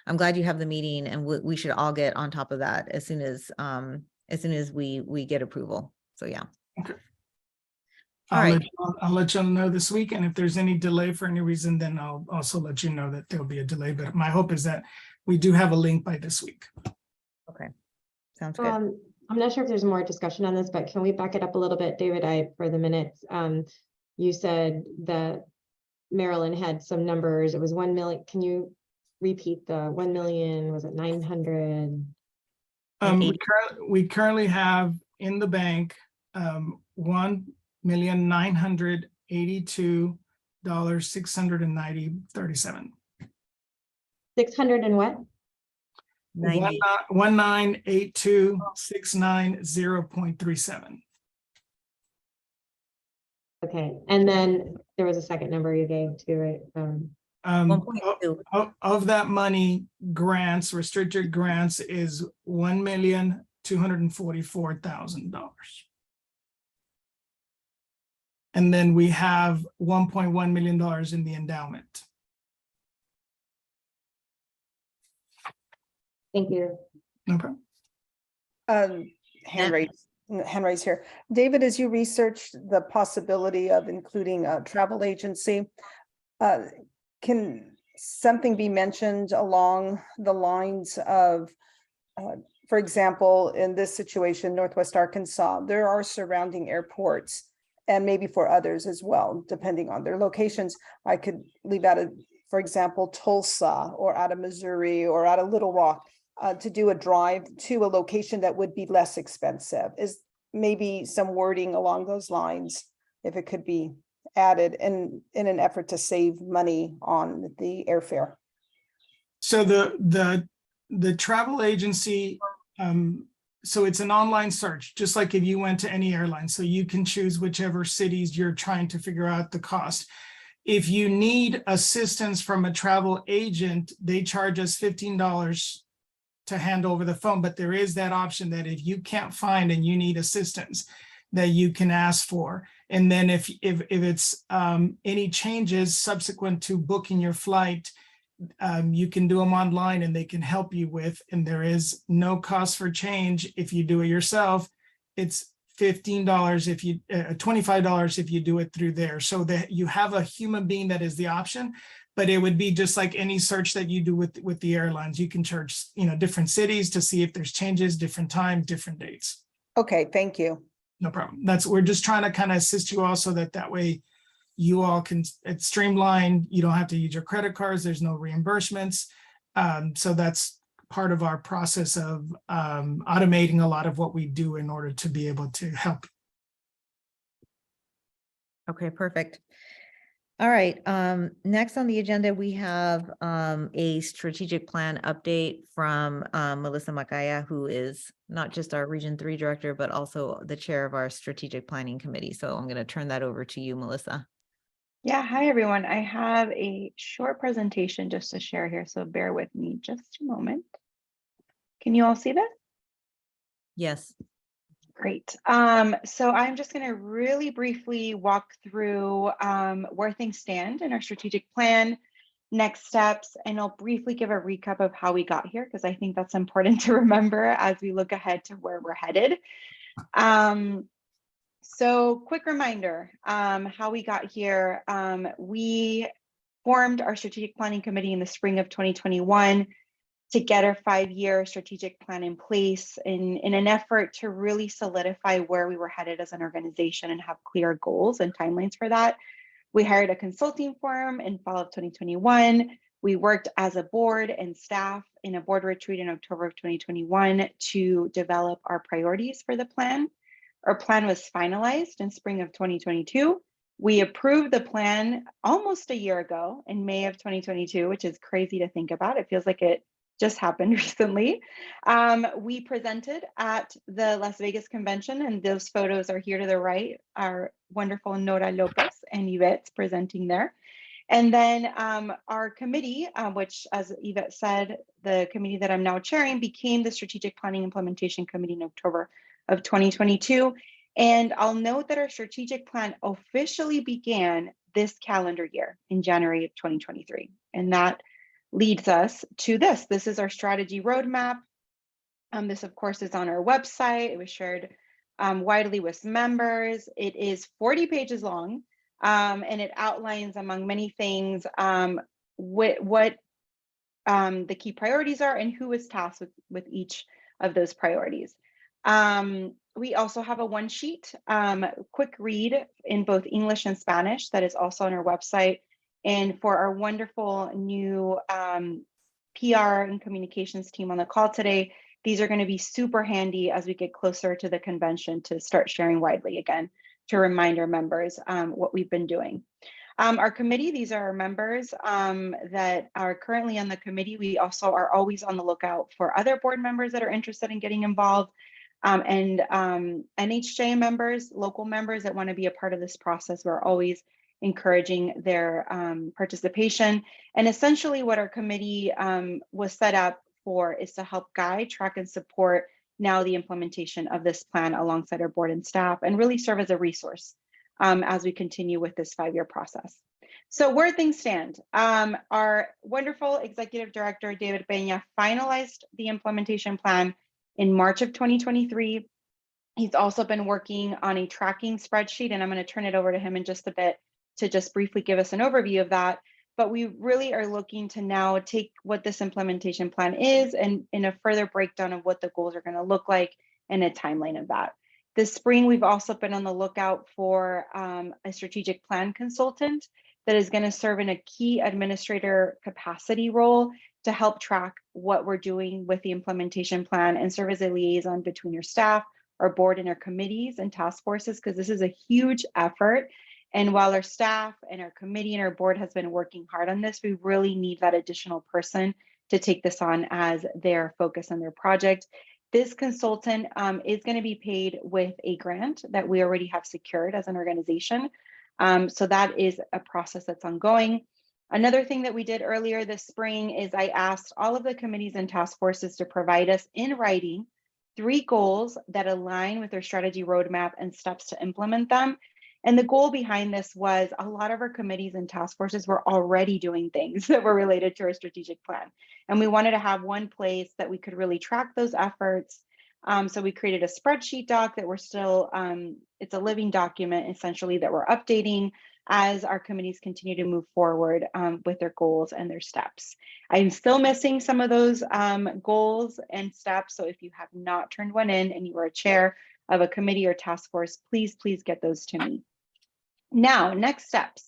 I'm glad you have the meeting, and we should all get on top of that as soon as we get approval. So yeah. Okay. All I'll let you know this week, and if there's any delay for any reason, then I'll also let you know that there'll be a delay. But my hope is that we do have a link by this week. Okay, sounds good. I'm not sure if there's more discussion on this, but can we back it up a little bit, David? For the minutes, you said that Marilyn had some numbers. It was 1 million. Can you repeat the 1 million? Was it 900? We currently have in the bank $1,982,690.37. 600 and what? 1,982,690.37. Okay, and then there was a second number you gave too, right? 1.2. Of that money, grants, restricted grants is $1,244,000. And then we have $1.1 million in the endowment. Thank you. Okay. Hand raise here. David, as you researched the possibility of including a travel agency, can something be mentioned along the lines of, for example, in this situation, Northwest Arkansas, there are surrounding airports, and maybe for others as well, depending on their locations. I could leave out, for example, Tulsa, or out of Missouri, or out of Little Rock, to do a drive to a location that would be less expensive. Is maybe some wording along those lines, if it could be added in an effort to save money on the airfare. So the travel agency, so it's an online search, just like if you went to any airline. So you can choose whichever cities you're trying to figure out the cost. If you need assistance from a travel agent, they charge us $15 to hand over the phone, but there is that option that if you can't find and you need assistance, that you can ask for. And then if it's any changes subsequent to booking your flight, you can do them online and they can help you with, and there is no cost for change. If you do it yourself, it's $15 if you $25 if you do it through there, so that you have a human being that is the option. But it would be just like any search that you do with the airlines. You can search, different cities to see if there's changes, different times, different dates. Okay, thank you. No problem. We're just trying to kind of assist you also, that way you all can, it's streamlined. You don't have to use your credit cards. There's no reimbursements. So that's part of our process of automating a lot of what we do in order to be able to help. Okay, perfect. All right, next on the agenda, we have a strategic plan update from Melissa Macaya, who is not just our Region 3 director, but also the chair of our strategic planning committee. So I'm going to turn that over to you, Melissa. Yeah, hi everyone. I have a short presentation just to share here, so bear with me just a moment. Can you all see this? Yes. Great. So I'm just going to really briefly walk through where things stand in our strategic plan, next steps, and I'll briefly give a recap of how we got here, because I think that's important to remember as we look ahead to where we're headed. So quick reminder, how we got here. We formed our strategic planning committee in the spring of 2021 to get our 5-year strategic plan in place in an effort to really solidify where we were headed as an organization and have clear goals and timelines for that. We hired a consulting firm in fall of 2021. We worked as a board and staff in a board retreat in October of 2021 to develop our priorities for the plan. Our plan was finalized in spring of 2022. We approved the plan almost a year ago in May of 2022, which is crazy to think about. It feels like it just happened recently. We presented at the Las Vegas convention, and those photos are here to the right, our wonderful Nora Lopez and Yvette's presenting there. And then our committee, which, as Yvette said, the committee that I'm now chairing became the Strategic Planning Implementation Committee in October of 2022. And I'll note that our strategic plan officially began this calendar year in January of 2023. And that leads us to this. This is our strategy roadmap. This, of course, is on our website. It was shared widely with members. It is 40 pages long, and it outlines, among many things, what the key priorities are and who is tasked with each of those priorities. We also have a one sheet, quick read in both English and Spanish that is also on our website. And for our wonderful new PR and communications team on the call today, these are going to be super handy as we get closer to the convention to start sharing widely again, to remind our members what we've been doing. Our committee, these are our members that are currently on the committee. We also are always on the lookout for other board members that are interested in getting involved, and NHJ members, local members that want to be a part of this process. We're always encouraging their participation. And essentially what our committee was set up for is to help guide, track, and support now the implementation of this plan alongside our board and staff, and really serve as a resource as we continue with this 5-year process. So where things stand, our wonderful executive director, David Peña, finalized the implementation plan in March of 2023. He's also been working on a tracking spreadsheet, and I'm going to turn it over to him in just a bit to just briefly give us an overview of that. but we really are looking to now take what this implementation plan is and in a further breakdown of what the goals are going to look like and a timeline of that. This spring, we've also been on the lookout for a strategic plan consultant that is going to serve in a key administrator capacity role to help track what we're doing with the implementation plan and serve as a liaison between your staff, our board, and our committees and task forces, because this is a huge effort. And while our staff and our committee and our board has been working hard on this, we really need that additional person to take this on as their focus on their project. This consultant is going to be paid with a grant that we already have secured as an organization. So that is a process that's ongoing. Another thing that we did earlier this spring is I asked all of the committees and task forces to provide us in writing 3 goals that align with their strategy roadmap and steps to implement them. And the goal behind this was a lot of our committees and task forces were already doing things that were related to our strategic plan. And we wanted to have one place that we could really track those efforts. So we created a spreadsheet doc that we're still, it's a living document essentially that we're updating as our committees continue to move forward with their goals and their steps. I'm still missing some of those goals and steps. So if you have not turned one in and you are a chair of a committee or task force, please get those to me. Now, next steps.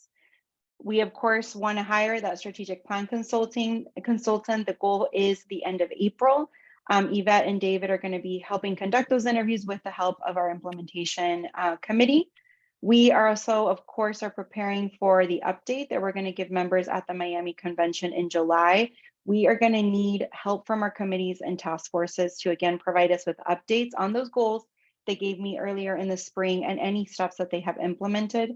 We of course want to hire that strategic plan consultant. The goal is the end of April. Yvette and David are going to be helping conduct those interviews with the help of our implementation committee. We are also, of course, are preparing for the update that we're going to give members at the Miami Convention in July. We are going to need help from our committees and task forces to again provide us with updates on those goals they gave me earlier in the spring and any steps that they have implemented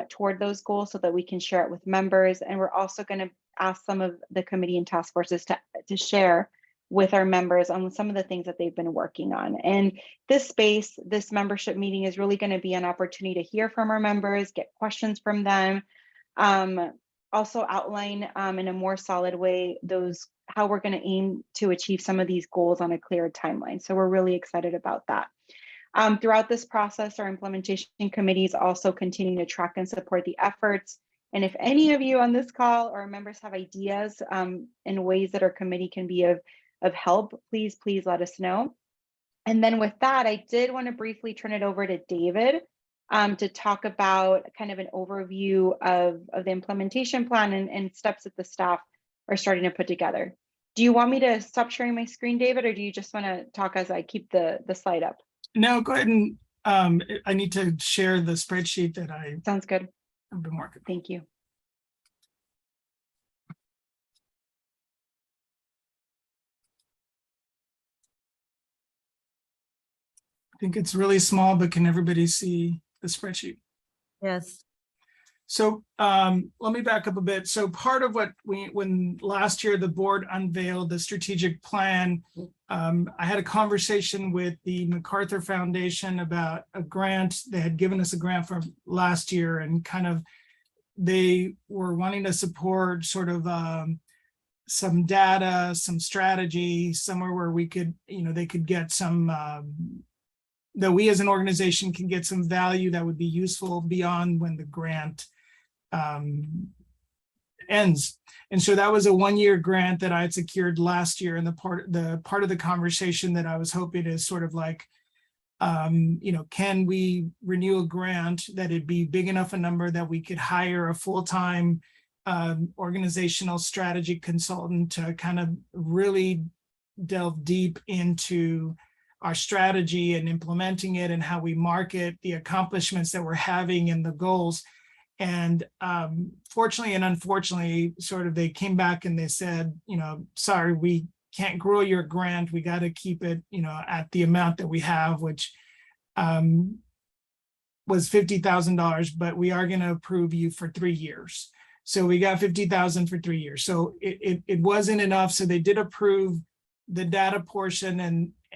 toward those goals so that we can share it with members. And we're also going to ask some of the committee and task forces to share with our members on some of the things that they've been working on. And this space, this membership meeting is really going to be an opportunity to hear from our members, get questions from them, also outline in a more solid way how we're going to aim to achieve some of these goals on a clear timeline. So we're really excited about that. Throughout this process, our implementation committees also continue to track and support the efforts. And if any of you on this call or members have ideas in ways that our committee can be of help, please let us know. And then with that, I did want to briefly turn it over to David to talk about kind of an overview of the implementation plan and steps that the staff are starting to put together. Do you want me to stop sharing my screen, David, or do you just want to talk as I keep the slide up? No, go ahead and I need to share the spreadsheet that I Sounds good. have been working on. Thank you. I think it's really small, but can everybody see the spreadsheet? Yes. So let me back up a bit. So part of what when last year the board unveiled the strategic plan, I had a conversation with the MacArthur Foundation about a grant. They had given us a grant from last year, and kind of they were wanting to support sort of some data, some strategy, somewhere where we could, they could get some that we as an organization can get some value that would be useful beyond when the grant ends. And so that was a 1-year grant that I had secured last year. And the part of the conversation that I was hoping is sort of like, can we renew a grant that it'd be big enough a number that we could hire a full-time organizational strategy consultant to kind of really delve deep into our strategy and implementing it and how we market the accomplishments that we're having and the goals. And fortunately and unfortunately, sort of they came back and they said, sorry, we can't grow your grant. We got to keep it, at the amount that we have, which was $50,000, but we are going to approve you for 3 years. So we got $50,000 for 3 years. So it wasn't enough. So they did approve the data portion,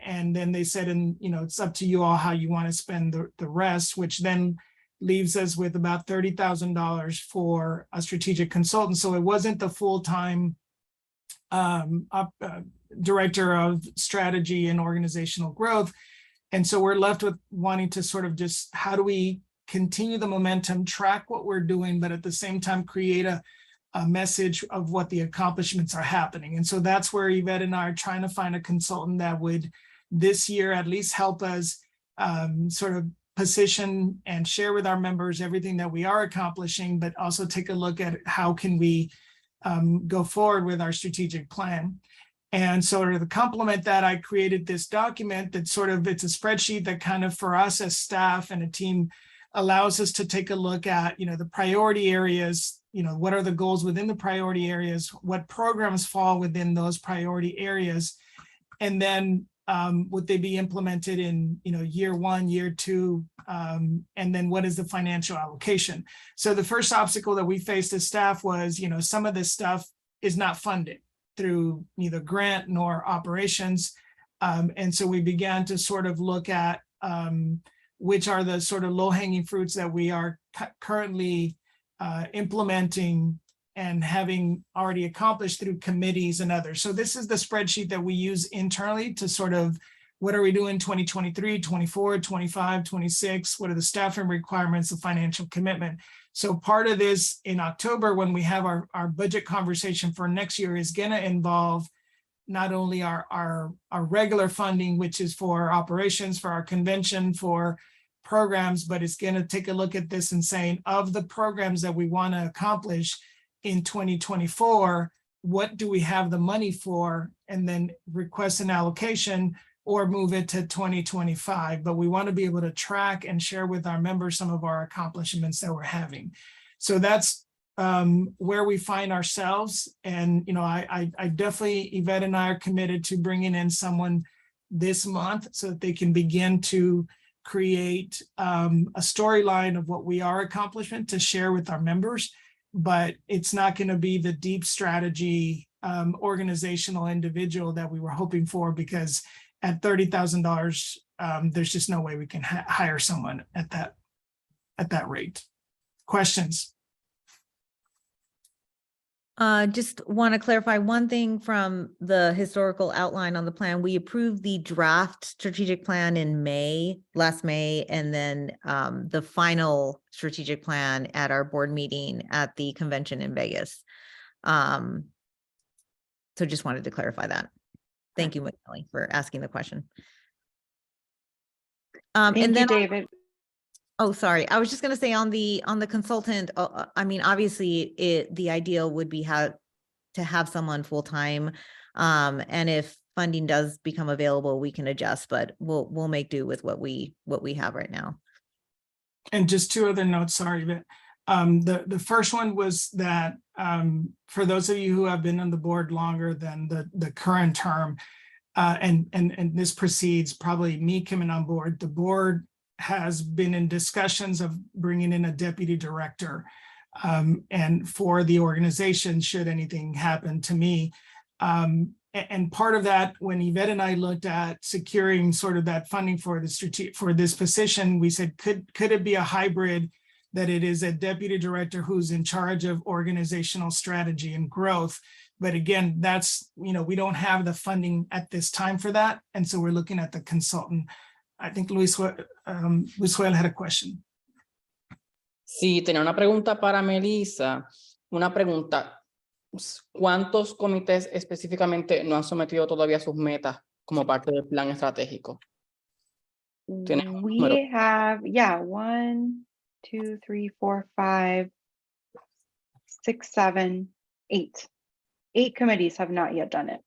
and then they said, and it's up to you all how you want to spend the rest, which then leaves us with about $30,000 for a strategic consultant. So it wasn't the full-time director of strategy and organizational growth. And so we're left with wanting to sort of just, how do we continue the momentum, track what we're doing, but at the same time create a a message of what the accomplishments are happening. And so that's where Yvette and I are trying to find a consultant that would this year at least help us sort of position and share with our members everything that we are accomplishing, but also take a look at how can we go forward with our strategic plan. And so to complement that, I created this document that sort of, it's a spreadsheet that kind of for us as staff and a team allows us to take a look at, the priority areas, what are the goals within the priority areas, what programs fall within those priority areas, and then would they be implemented in, year 1, year 2, and then what is the financial allocation? So the first obstacle that we faced as staff was, some of this stuff is not funded through neither grant nor operations. And so we began to sort of look at which are the sort of low-hanging fruits that we are currently implementing and having already accomplished through committees and others. So this is the spreadsheet that we use internally to sort of, what are we doing 2023, 24, 25, 26? What are the staffing requirements, the financial commitment? So part of this in October, when we have our budget conversation for next year, is gonna involve not only our regular funding, which is for operations, for our convention, for programs, but it's gonna take a look at this and saying, of the programs that we wanna accomplish in 2024, what do we have the money for? And then request an allocation or move it to 2025. But we want to be able to track and share with our members some of our accomplishments that we're having. So that's where we find ourselves. And, I definitely, Yvette and I are committed to bringing in someone this month so that they can begin to create a storyline of what we are accomplishing to share with our members. But it's not going to be the deep strategy organizational individual that we were hoping for, because at $30,000, there's just no way we can hire someone at that rate. Questions? Just want to clarify one thing from the historical outline on the plan. We approved the draft strategic plan in last May, and then the final strategic plan at our board meeting at the convention in Vegas. So just wanted to clarify that. Thank you, McNally, for asking the question. Thank and then you, David. Oh, sorry. I was just going to say on the consultant, I mean, obviously the ideal would be to have someone full-time. And if funding does become available, we can adjust, but we'll make do with what we have right now. And just 2 other notes, sorry, but the first one was that for those of you who have been on the board longer than the current term, and this precedes probably me coming on board, the board has been in discussions of bringing in a deputy director and for the organization, should anything happen to me. And part of that, when Yvette and I looked at securing sort of that funding for this position, we said, could it be a hybrid, that it is a deputy director who's in charge of organizational strategy and growth. But again, that's, we don't have the funding at this time for that. And so we're looking at the consultant. I think Luis Joel had a question. Sí, tenía una pregunta para Melissa. Una pregunta. ¿Cuántos comités específicamente no han sometido todavía sus metas como parte del plan estratégico? We have, 1, 2, 3, 4, 5, 6, 7, 8. 8 committees have not yet done it.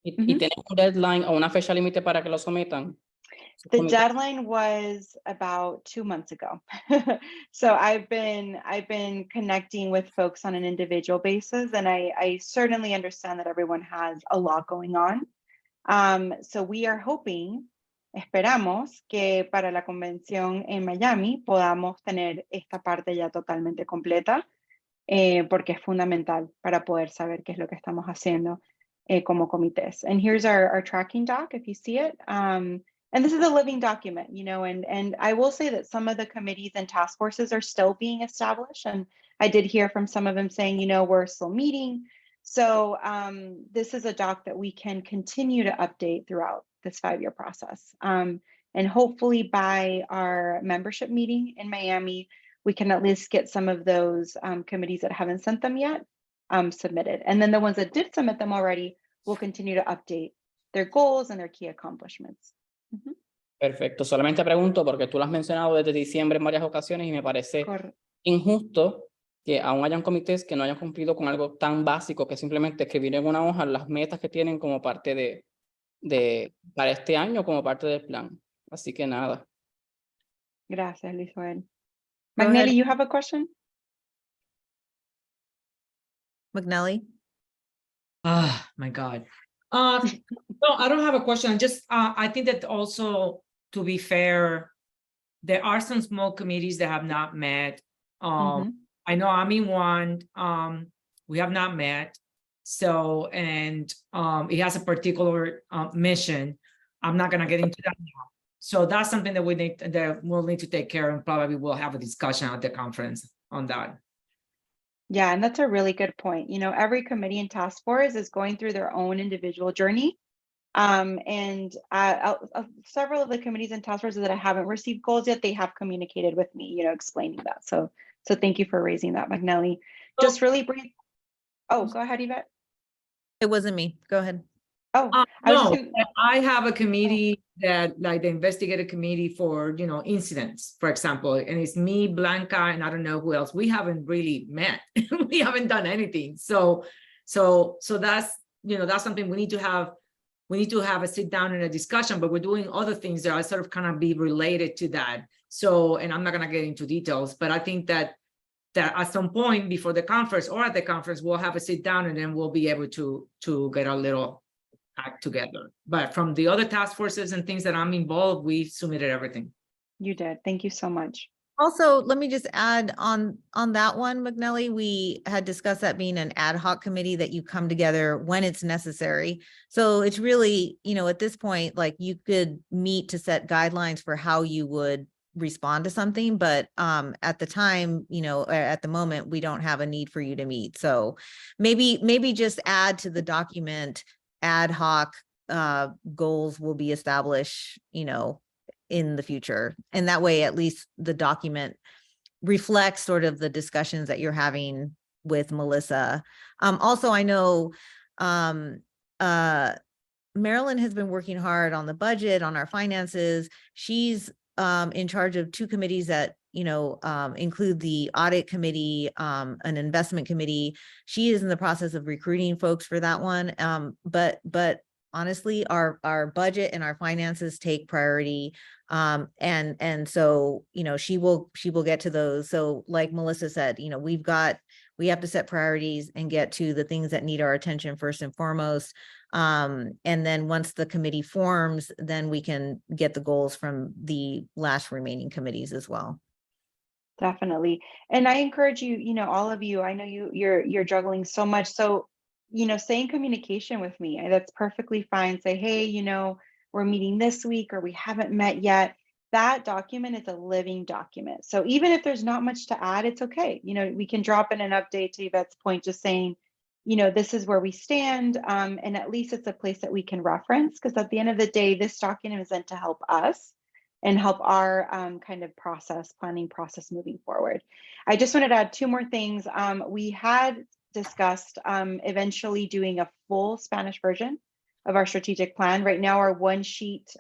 ¿Y tienen un deadline o una fecha límite para que lo sometan? The deadline was about 2 months ago. So I've been connecting with folks on an individual basis, and I certainly understand that everyone has a lot going on. So we are esperamos que para la convención en Miami podamos tener esta parte ya totalmente completa, porque es fundamental para poder saber qué es lo que estamos haciendo como comités. And here's our tracking doc, if you see it. And this is a living document, and I will say that some of the committees and task forces are still being established. And I did hear from some of them saying, we're still meeting. So this is a doc that we can continue to update throughout this 5-year process. And hopefully by our membership meeting in Miami, we can at least get some of those committees that haven't sent them yet submitted. And then the ones that did submit them already will continue to update their goals and their key accomplishments. Perfecto, solamente pregunto porque tú lo has mencionado desde diciembre en varias ocasiones y me parece injusto que aún hayan comités que no hayan cumplido con algo tan básico que simplemente escribir en una hoja las metas que tienen como parte para este año como parte del plan. Así que nada. Gracias, Luis Joel. Go ahead. Magnelli, you have a question? McNally? Oh my God. No, I don't have a question. Just I think that also, to be fair, there are some small committees that have not met. I know I'm in one. We have not met. So, and it has a particular mission. I'm not gonna get into that now. So that's something that we'll need to take care of, and probably we'll have a discussion at the conference on that. Yeah, and that's a really good point. You know, every committee and task force is going through their own individual journey. And several of the committees and task forces that I haven't received goals yet, they have communicated with me, you know, explaining that. So thank you for raising that, Magnelli. Just really brief. Oh, go ahead, Yvette. It wasn't me. Go ahead. Oh, I have a committee that, like, the investigative committee for, you know, incidents, for example, and it's me, Blanca, and I don't know who else. We haven't really met. We haven't done anything. So that's, you know, that's something we need to have. We need to have a sit down and a discussion, but we're doing other things that are sort of kind of be related to that. So, and I'm not gonna get into details, but I think that at some point before the conference or at the conference, we'll have a sit down and then we'll be able to get a little act together. But from the other task forces and things that I'm involved, we submitted everything. You did. Thank you so much. Also, let me just add on that one, McNelly, we had discussed that being an ad hoc committee that you come together when it's necessary. So it's really, you know, at this point, like, you could meet to set guidelines for how you would respond to something, but at the time, you know, at the moment, we don't have a need for you to meet. So maybe just add to the document ad hoc goals will be established, you know, in the future. And that way, at least the document reflects sort of the discussions that you're having with Melissa. Also, I know Marilyn has been working hard on the budget, on our finances. She's in charge of two committees that, you know, include the audit committee, an investment committee. She is in the process of recruiting folks for that one. But honestly, our budget and our finances take priority. And so, you know, she will get to those. So like Melissa said, you know, we have to set priorities and get to the things that need our attention first and foremost. And then once the committee forms, then we can get the goals from the last remaining committees as well. Definitely. And I encourage you, you know, all of you, I know you're juggling so much. So, you know, stay in communication with me. That's perfectly fine. Say, hey, you know, we're meeting this week or we haven't met yet. That document is a living document. So even if there's not much to add, it's okay. You know, we can drop in an update to Yvette's point, just saying, you know, this is where we stand. And at least it's a place that we can reference, because at the end of the day, this document is meant to help us and help our kind of planning process moving forward. I just wanted to add two more things. We had discussed eventually doing a full Spanish version of our strategic plan. Right now, our one sheet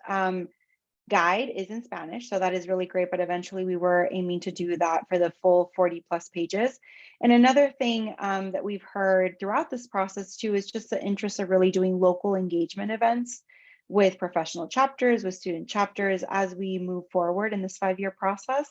guide is in Spanish, so that is really great, but eventually we were aiming to do that for the full 40+ pages. And another thing that we've heard throughout this process too is just the interest of really doing local engagement events with professional chapters, with student chapters as we move forward in this 5-year process,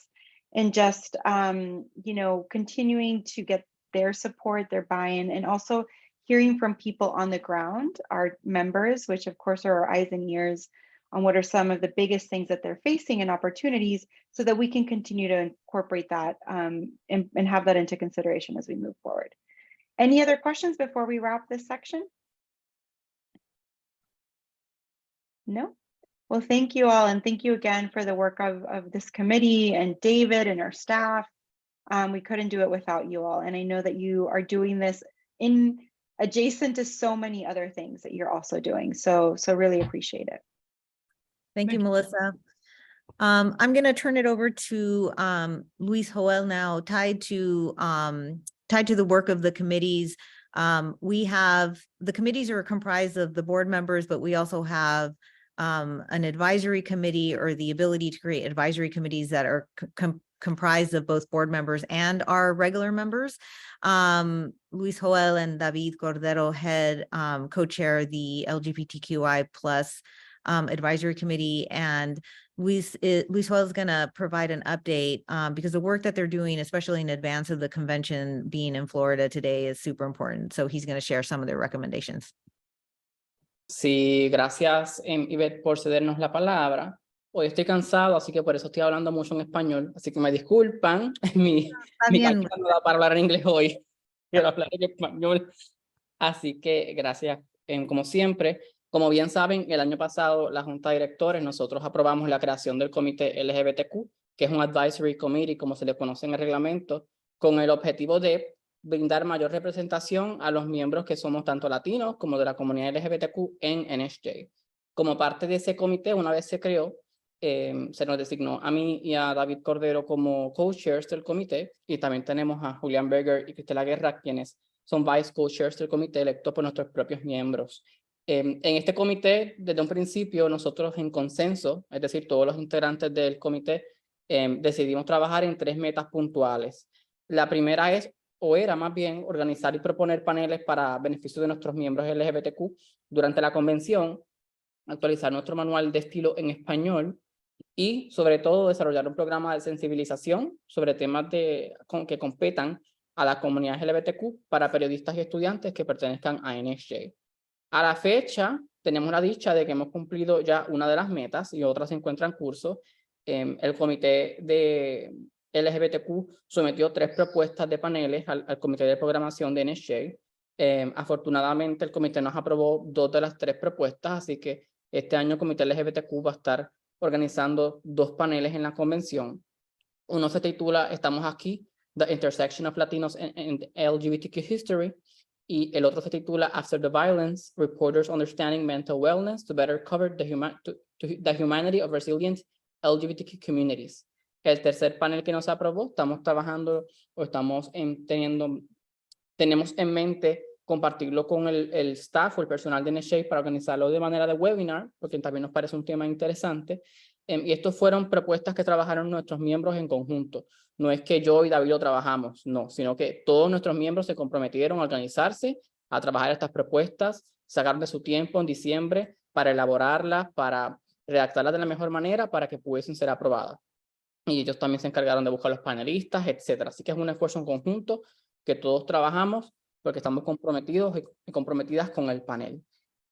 and just you know, continuing to get their support, their buy-in, and also hearing from people on the ground, our members, which of course are our eyes and ears on what are some of the biggest things that they're facing and opportunities, so that we can continue to incorporate that and have that into consideration as we move forward. Any other questions before we wrap this section? No? Well, thank you all. And thank you again for the work of this committee and David and our staff. We couldn't do it without you all. And I know that you are doing this in adjacent to so many other things that you're also doing. So really appreciate it. Thank you, Melissa. I'm going to turn it over to Luis Joel now, tied to the work of the committees. The committees are comprised of the board members, but we also have an advisory committee, or the ability to create advisory committees that are comprised of both board members and our regular members. Luis Joel and David Cordero co-chair the LGBTQI plus advisory committee, and Luis Joel is going to provide an update because the work that they're doing, especially in advance of the convention being in Florida today, is super important. So he's going to share some of their recommendations. Sí, gracias, Ivette, por cedernos la palabra. Hoy estoy cansado, así que por eso estoy hablando mucho en español, así que me disculpan, mi cabeza no da para hablar en inglés hoy, quiero hablar en español. Así que gracias, como siempre. Como bien saben, el año pasado la Junta de Directores, nosotros aprobamos la creación del Comité LGBTQ, que es un Advisory Committee, como se le conoce en el reglamento, con el objetivo de brindar mayor representación a los miembros que somos tanto latinos como de la comunidad LGBTQ en NAHJ. Como parte de ese comité, una vez se creó, se nos designó a mí y a David Cordero como co-chairs del comité, y también tenemos a Julián Berger y Cristela Guerra, quienes son vice co-chairs del comité electos por nuestros propios miembros. En este comité, desde un principio, nosotros en consenso, es decir, todos los integrantes del comité, decidimos trabajar en 3 metas puntuales. La primera es, o era más bien, organizar y proponer paneles para beneficio de nuestros miembros LGBTQ durante la convención, actualizar nuestro manual de estilo en español y, sobre todo, desarrollar un programa de sensibilización sobre temas que competan a la comunidad LGBTQ para periodistas y estudiantes que pertenezcan a NAHJ. A la fecha, tenemos la dicha de que hemos cumplido ya una de las metas y otras se encuentran en curso. El comité de LGBTQ sometió 3 propuestas de paneles al comité de programación de NAHJ. Afortunadamente, el comité nos aprobó 2 de las 3 propuestas, así que este año el comité LGBTQ va a estar organizando 2 paneles en la convención. Uno se titula Estamos aquí, The Intersection of Latinos and LGBTQ History, y el otro se titula After the Violence, Reporters Understanding Mental Wellness to Better Cover the Humanity of Resilient LGBTQ Communities. El tercer panel que nos aprobó, estamos trabajando o tenemos en mente compartirlo con el staff o el personal de NAHJ para organizarlo de manera de webinar, porque también nos parece un tema interesante. Y estos fueron propuestas que trabajaron nuestros miembros en conjunto. No es que yo y David lo trabajamos, no, sino que todos nuestros miembros se comprometieron a organizarse, a trabajar estas propuestas, sacar de su tiempo en diciembre para elaborarlas, para redactarlas de la mejor manera para que pudiesen ser aprobadas. Y ellos también se encargaron de buscar los panelistas, etcétera. Así que es un esfuerzo en conjunto que todos trabajamos porque estamos comprometidos y comprometidas con el panel.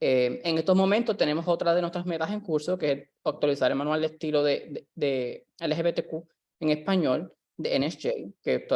En estos momentos tenemos otra de nuestras metas en curso, que es actualizar el manual de estilo de LGBTQ en español de NAHJ, que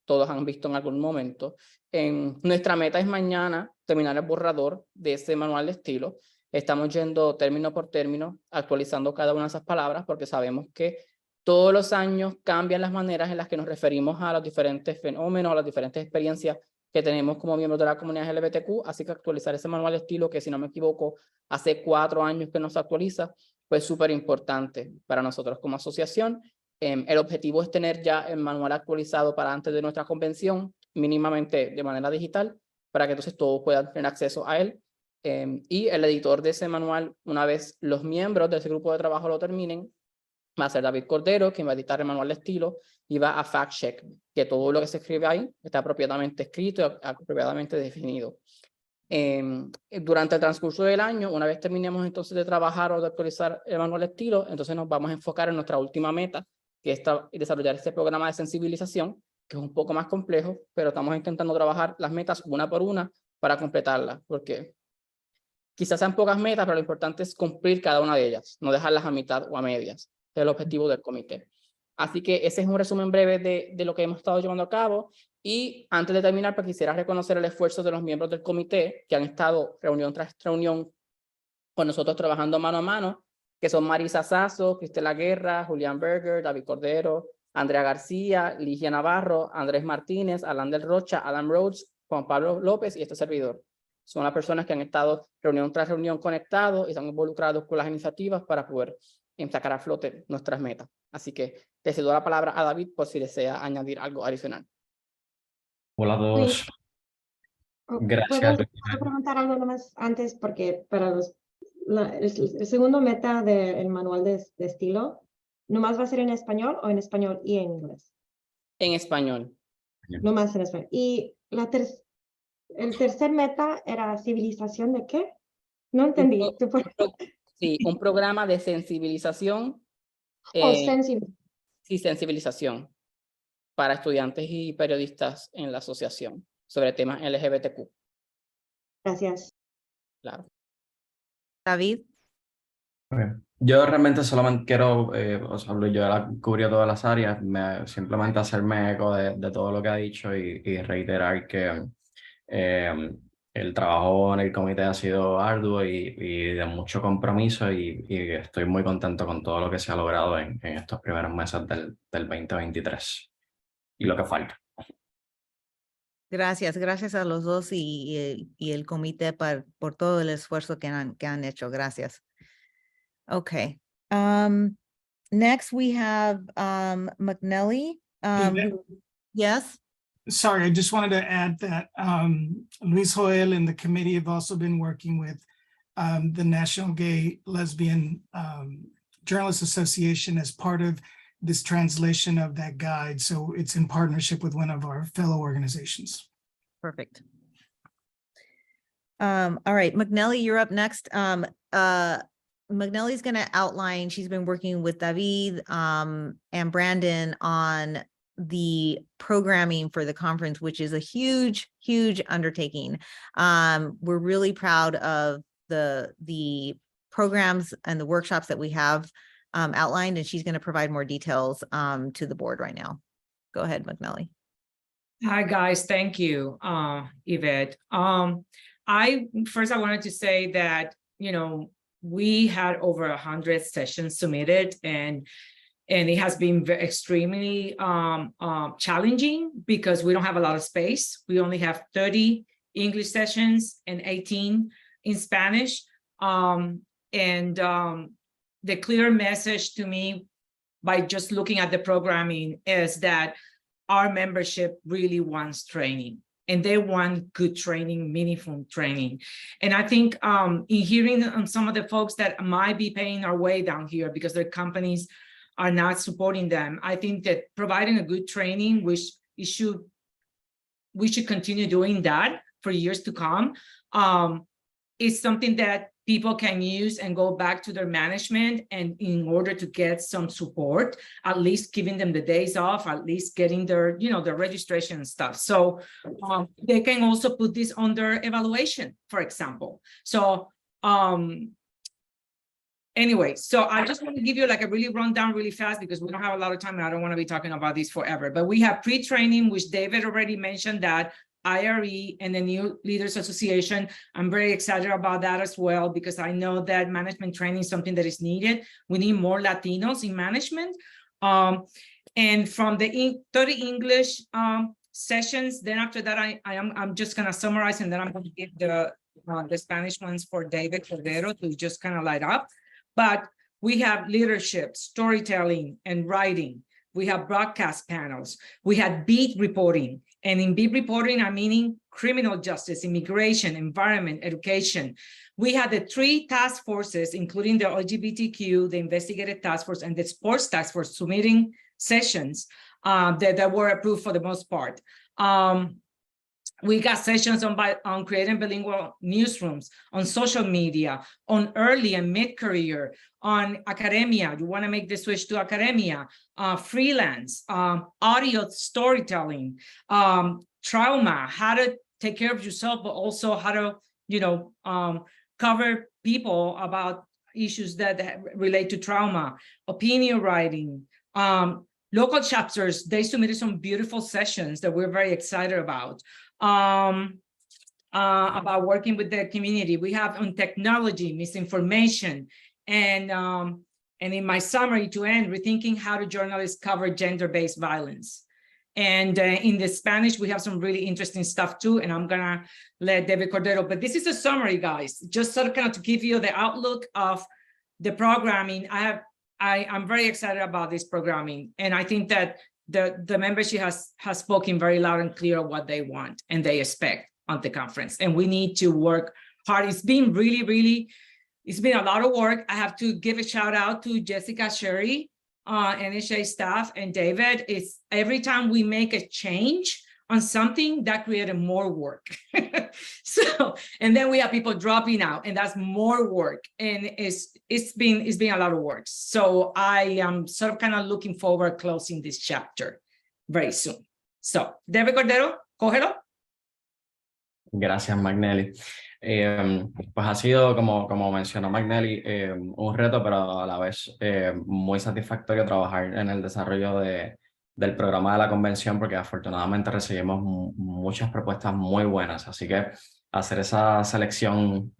todos han visto en algún momento. Nuestra meta es mañana terminar el borrador de ese manual de estilo. Estamos yendo término por término, actualizando cada una de esas palabras, porque sabemos que todos los años cambian las maneras en las que nos referimos a los diferentes fenómenos, a las diferentes experiencias que tenemos como miembros de la comunidad LGBTQ, así que actualizar ese manual de estilo, que si no me equivoco, hace 4 años que no se actualiza, pues súper importante para nosotros como asociación. El objetivo es tener ya el manual actualizado para antes de nuestra convención, mínimamente de manera digital, para que entonces todos puedan tener acceso a él. Y el editor de ese manual, una vez los miembros de ese grupo de trabajo lo terminen, va a ser David Cordero, quien va a editar el manual de estilo y va a fact-check que todo lo que se escribe ahí está apropiadamente escrito y apropiadamente definido. Durante el transcurso del año, una vez terminemos entonces de trabajar o de actualizar el manual de estilo, entonces nos vamos a enfocar en nuestra última meta, que es desarrollar este programa de sensibilización, que es un poco más complejo, pero estamos intentando trabajar las metas una por una para completarlas, porque quizás sean pocas metas, pero lo importante es cumplir cada una de ellas, no dejarlas a mitad o a medias. Es el objetivo del comité. Así que ese es un resumen breve de lo que hemos estado llevando a cabo. Y antes de terminar, pues quisiera reconocer el esfuerzo de los miembros del comité que han estado reunión tras reunión con nosotros trabajando mano a mano, que son Marisa Sasso, Cristela Guerra, Julián Berger, David Cordero, Andrea García, Ligia Navarro, Andrés Martínez, Alan del Rocha, Adam Rhodes, Juan Pablo López y este servidor. Son las personas que han estado reunión tras reunión conectados y están involucrados con las iniciativas para poder en sacar a flote nuestras metas. Así que te cedo la palabra a David por si desea añadir algo adicional. Hola a todos. Gracias. ¿Puedo preguntar algo nomás antes? Porque para el segundo meta del manual de estilo, ¿nomás va a ser en español o en español y en inglés? En español. Nomás en español. Y el tercer meta era civilización ¿de qué? No entendí. Sí, un programa de sensibilización. Sí, sensibilización para estudiantes y periodistas en la asociación sobre temas LGBTQ. Gracias. Claro. David. Yo realmente solamente quiero, yo ya cubrí todas las áreas, simplemente hacerme eco de todo lo que ha dicho y reiterar que el trabajo en el comité ha sido arduo y de mucho compromiso y estoy muy contento con todo lo que se ha logrado en estos primeros meses del 2023 y lo que falta. Gracias a los dos y el comité por todo el esfuerzo que han hecho. Gracias. Okay. Next we have McNelly. Yes. Sorry, I just wanted to add that Luis Joel and the committee have also been working with the National Gay Lesbian Journalists Association as part of this translation of that guide. So it's in partnership with one of our fellow organizations. Perfect. All right, McNelly, you're up next. McNelly's going to outline, she's been working with David and Brandon on the programming for the conference, which is a huge undertaking. We're really proud of the programs and the workshops that we have outlined, and she's going to provide more details to the board right now. Go ahead, McNelly. Hi guys, thank you, Yvette. I wanted to say that, we had over 100 sessions submitted, and it has been extremely challenging because we don't have a lot of space. We only have 30 English sessions and 18 in Spanish. The clear message to me by just looking at the programming is that our membership really wants training, and they want good training, meaningful training. And I think in hearing on some of the folks that might be paying our way down here because their companies are not supporting them, I think that providing a good training, we should continue doing that for years to come. It's something that people can use and go back to their management, and in order to get some support, at least giving them the days off, at least getting their, their registration and stuff. So they can also put this under evaluation, for example. So anyway, so I just want to give you like a really rundown really fast because we don't have a lot of time and I don't want to be talking about this forever. But we have pre-training, which David already mentioned, that IRE and the New Leaders Association. I'm very excited about that as well, because I know that management training is something that is needed. We need more Latinos in management. And from the 30 English sessions, then after that, I'm just going to summarize, and then I'm going to give the Spanish ones for David Cordero to just kind of light up. But we have leadership, storytelling, and writing. We have broadcast panels. We had beat reporting. And in beat reporting, I'm meaning criminal justice, immigration, environment, education. We had the 3 task forces, including the LGBTQ, the investigative task force, and the sports task force, submitting sessions that were approved for the most part. We got sessions on creating bilingual newsrooms, on social media, on early and mid-career, on academia. You want to make the switch to academia, freelance, audio storytelling, trauma, how to take care of yourself, but also how to, cover people about issues that relate to trauma, opinion writing, local chapters. They submitted some beautiful sessions that we're very excited about working with the community. We have on technology, misinformation, and in my summary to end, rethinking how do journalists cover gender-based violence. And in the Spanish, we have some really interesting stuff too, and I'm gonna let David Cordero, but this is a summary, guys, just sort of kind of to give you the outlook of the programming. I have I'm very excited about this programming, and I think that the membership has spoken very loud and clear what they want and they expect on the conference, and we need to work hard. It's been really, it's been a lot of work. I have to give a shout out to Jessica Sherry, NHA staff, and David. It's every time we make a change on something that created more work. So, and then we have people dropping out, and that's more work. And it's been a lot of work. So I am sort of kind of looking forward closing this chapter very soon. So, David Cordero, cógelo. Gracias, Magnelli. Pues ha sido, como mencionó Magnelli, un reto, pero a la vez muy satisfactorio trabajar en el desarrollo del programa de la convención, porque afortunadamente recibimos muchas propuestas muy buenas. Así que hacer esa selección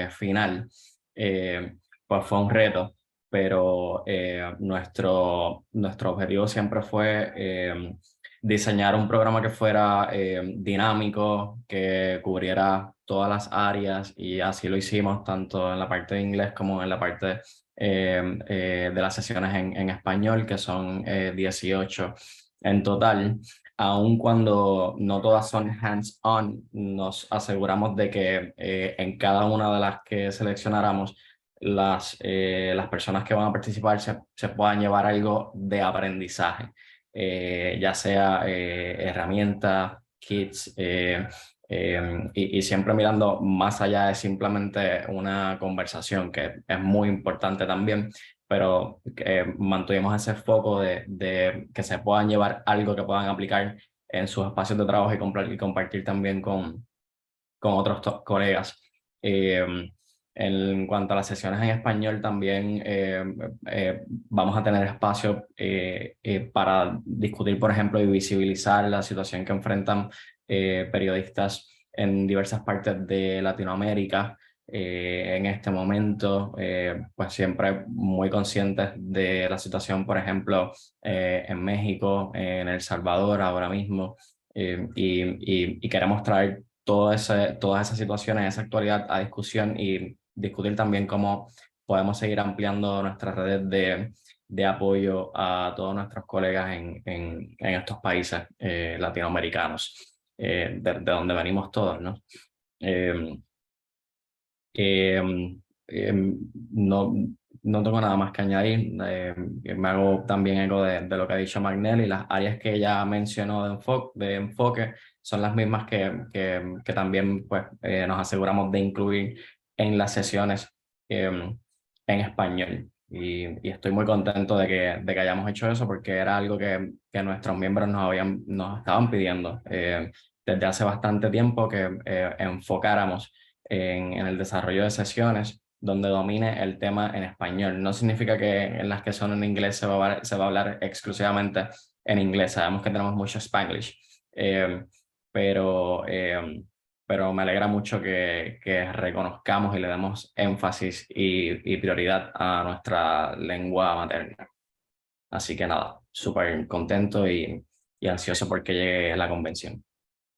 final pues fue un reto, pero nuestro objetivo siempre fue diseñar un programa que fuera dinámico, que cubriera todas las áreas, y así lo hicimos tanto en la parte de inglés como en la parte de las sesiones en español, que son 18 en total. Aun cuando no todas son hands-on, nos aseguramos de que en cada una de las que seleccionáramos, las personas que van a participar se puedan llevar algo de aprendizaje. Ya sea herramientas, kits, y siempre mirando más allá de simplemente una conversación, que es muy importante también, pero mantuvimos ese foco de que se puedan llevar algo que puedan aplicar en sus espacios de trabajo y compartir también con otros colegas. En cuanto a las sesiones en español, también vamos a tener espacio para discutir, por ejemplo, y visibilizar la situación que enfrentan periodistas en diversas partes de Latinoamérica. En este momento, pues siempre muy conscientes de la situación, por ejemplo, en México, en El Salvador ahora mismo, y queremos traer todas esas situaciones, esa actualidad a discusión, y discutir también cómo podemos seguir ampliando nuestras redes de apoyo a todos nuestros colegas en estos países latinoamericanos, de donde venimos todos, ¿no? No, no tengo nada más que añadir. Me hago también eco de lo que ha dicho Magnelli. Las áreas que ella mencionó de enfoque son las mismas que también pues, nos aseguramos de incluir en las sesiones en español. Y estoy muy contento de que hayamos hecho eso, porque era algo que nuestros miembros nos estaban pidiendo desde hace bastante tiempo, que enfocáramos en el desarrollo de sesiones donde domine el tema en español. No significa que en las que son en inglés se va a hablar exclusivamente en inglés. Sabemos que tenemos mucho Spanglish, pero me alegra mucho que reconozcamos y le demos énfasis y prioridad a nuestra lengua materna. Así que nada, súper contento y ansioso porque llegue la convención.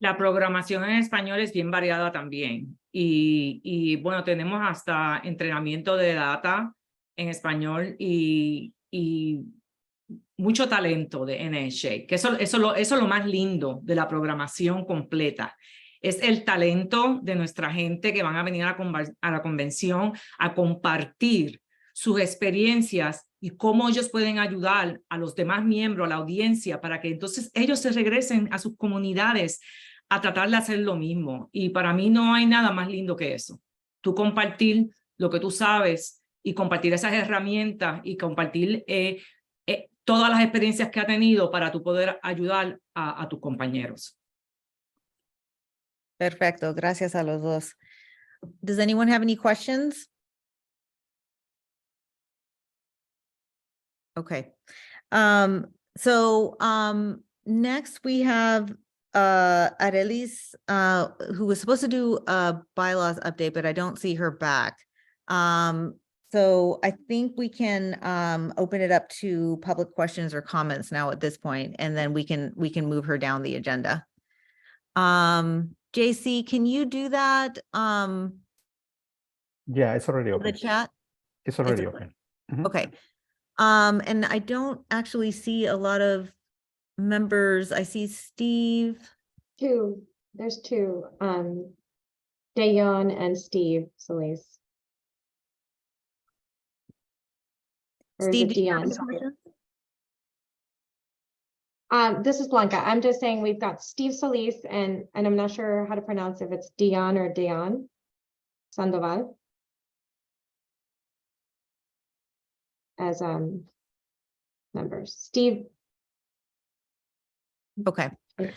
La programación en español es bien variada también. Y bueno, tenemos hasta entrenamiento de data en español y mucho talento de NAHJ, que eso es lo más lindo de la programación completa. Es el talento de nuestra gente que van a venir a la convención a compartir sus experiencias y cómo ellos pueden ayudar a los demás miembros, a la audiencia, para que entonces ellos se regresen a sus comunidades a tratar de hacer lo mismo. Y para mí no hay nada más lindo que eso. Tú compartir lo que tú sabes y compartir esas herramientas y compartir todas las experiencias que ha tenido para tú poder ayudar a tus compañeros. Perfecto, gracias a los dos. Does anyone have any questions? Okay. Next we have Arelis, who was supposed to do a bylaws update, but I don't see her back. So I think we can open it up to public questions or comments now at this point, and then we can move her down the agenda. JC, can you do that? Yeah, it's already The open. chat? It's already open. Mhm. Okay. And I don't actually see a lot of members. I see Steve. There's two, Dayon and Steve Solis. Or is Steve, it do you have Dion? any questions? This is Blanca. I'm just saying we've got Steve Solis and I'm not sure how to pronounce if it's Dion or Dayon Sandoval as members. Steve, Okay. I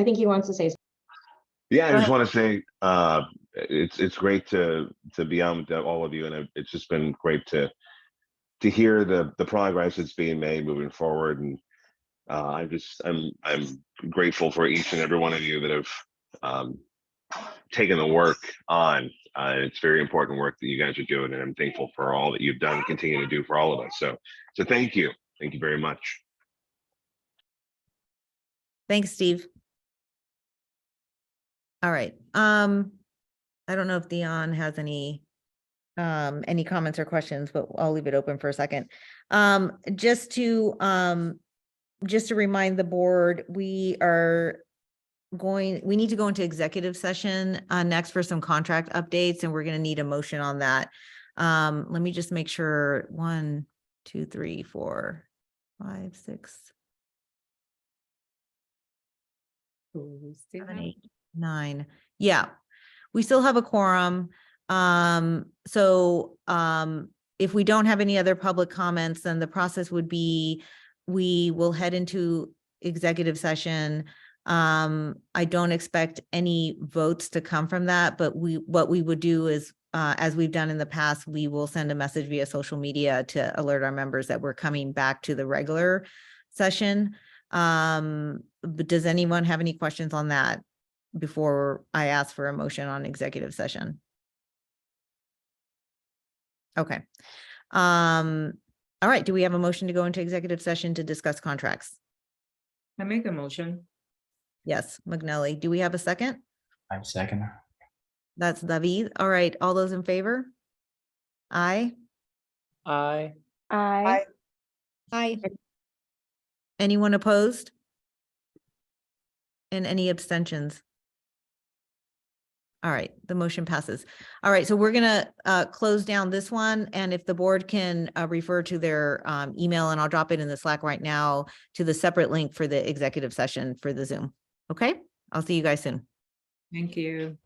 think he wants to say. Yeah, I Go just ahead. want to say it's great to be on with all of you, and it's just been great to hear the progress that's being made moving forward. And I'm grateful for each and every one of you that have taken the work on. It's very important work that you guys are doing, and I'm thankful for all that you've done and continue to do for all of us. So thank you very much. Thanks, Steve. All right. I don't know if Dion has any comments or questions, but I'll leave it open for a second. Just to remind the board, we need to go into executive session next for some contract updates, and we're going to need a motion on that. Let me just make sure. 1, 2, 3, 4, 5, 6, 7, 8, 9. Yeah, we still have a quorum. If we don't have any other public comments, then the process would be, we will head into executive session. I don't expect any votes to come from that, but what we would do is, as we've done in the past, we will send a message via social media to alert our members that we're coming back to the regular session. But does anyone have any questions on that before I ask for a motion on executive session? Okay. All right. Do we have a motion to go into executive session to discuss contracts? I make a motion. Yes, McNally. Do we have a second? I'm second. That's David. All right. All those in favor? Aye. Aye. I Aye. Anyone opposed? And any abstentions? All right, the motion passes. All right, so we're gonna close down this one, and if the board can refer to their email, and I'll drop it in the Slack right now, to the separate link for the executive session for the Zoom. Okay, I'll see you guys soon. Thank you.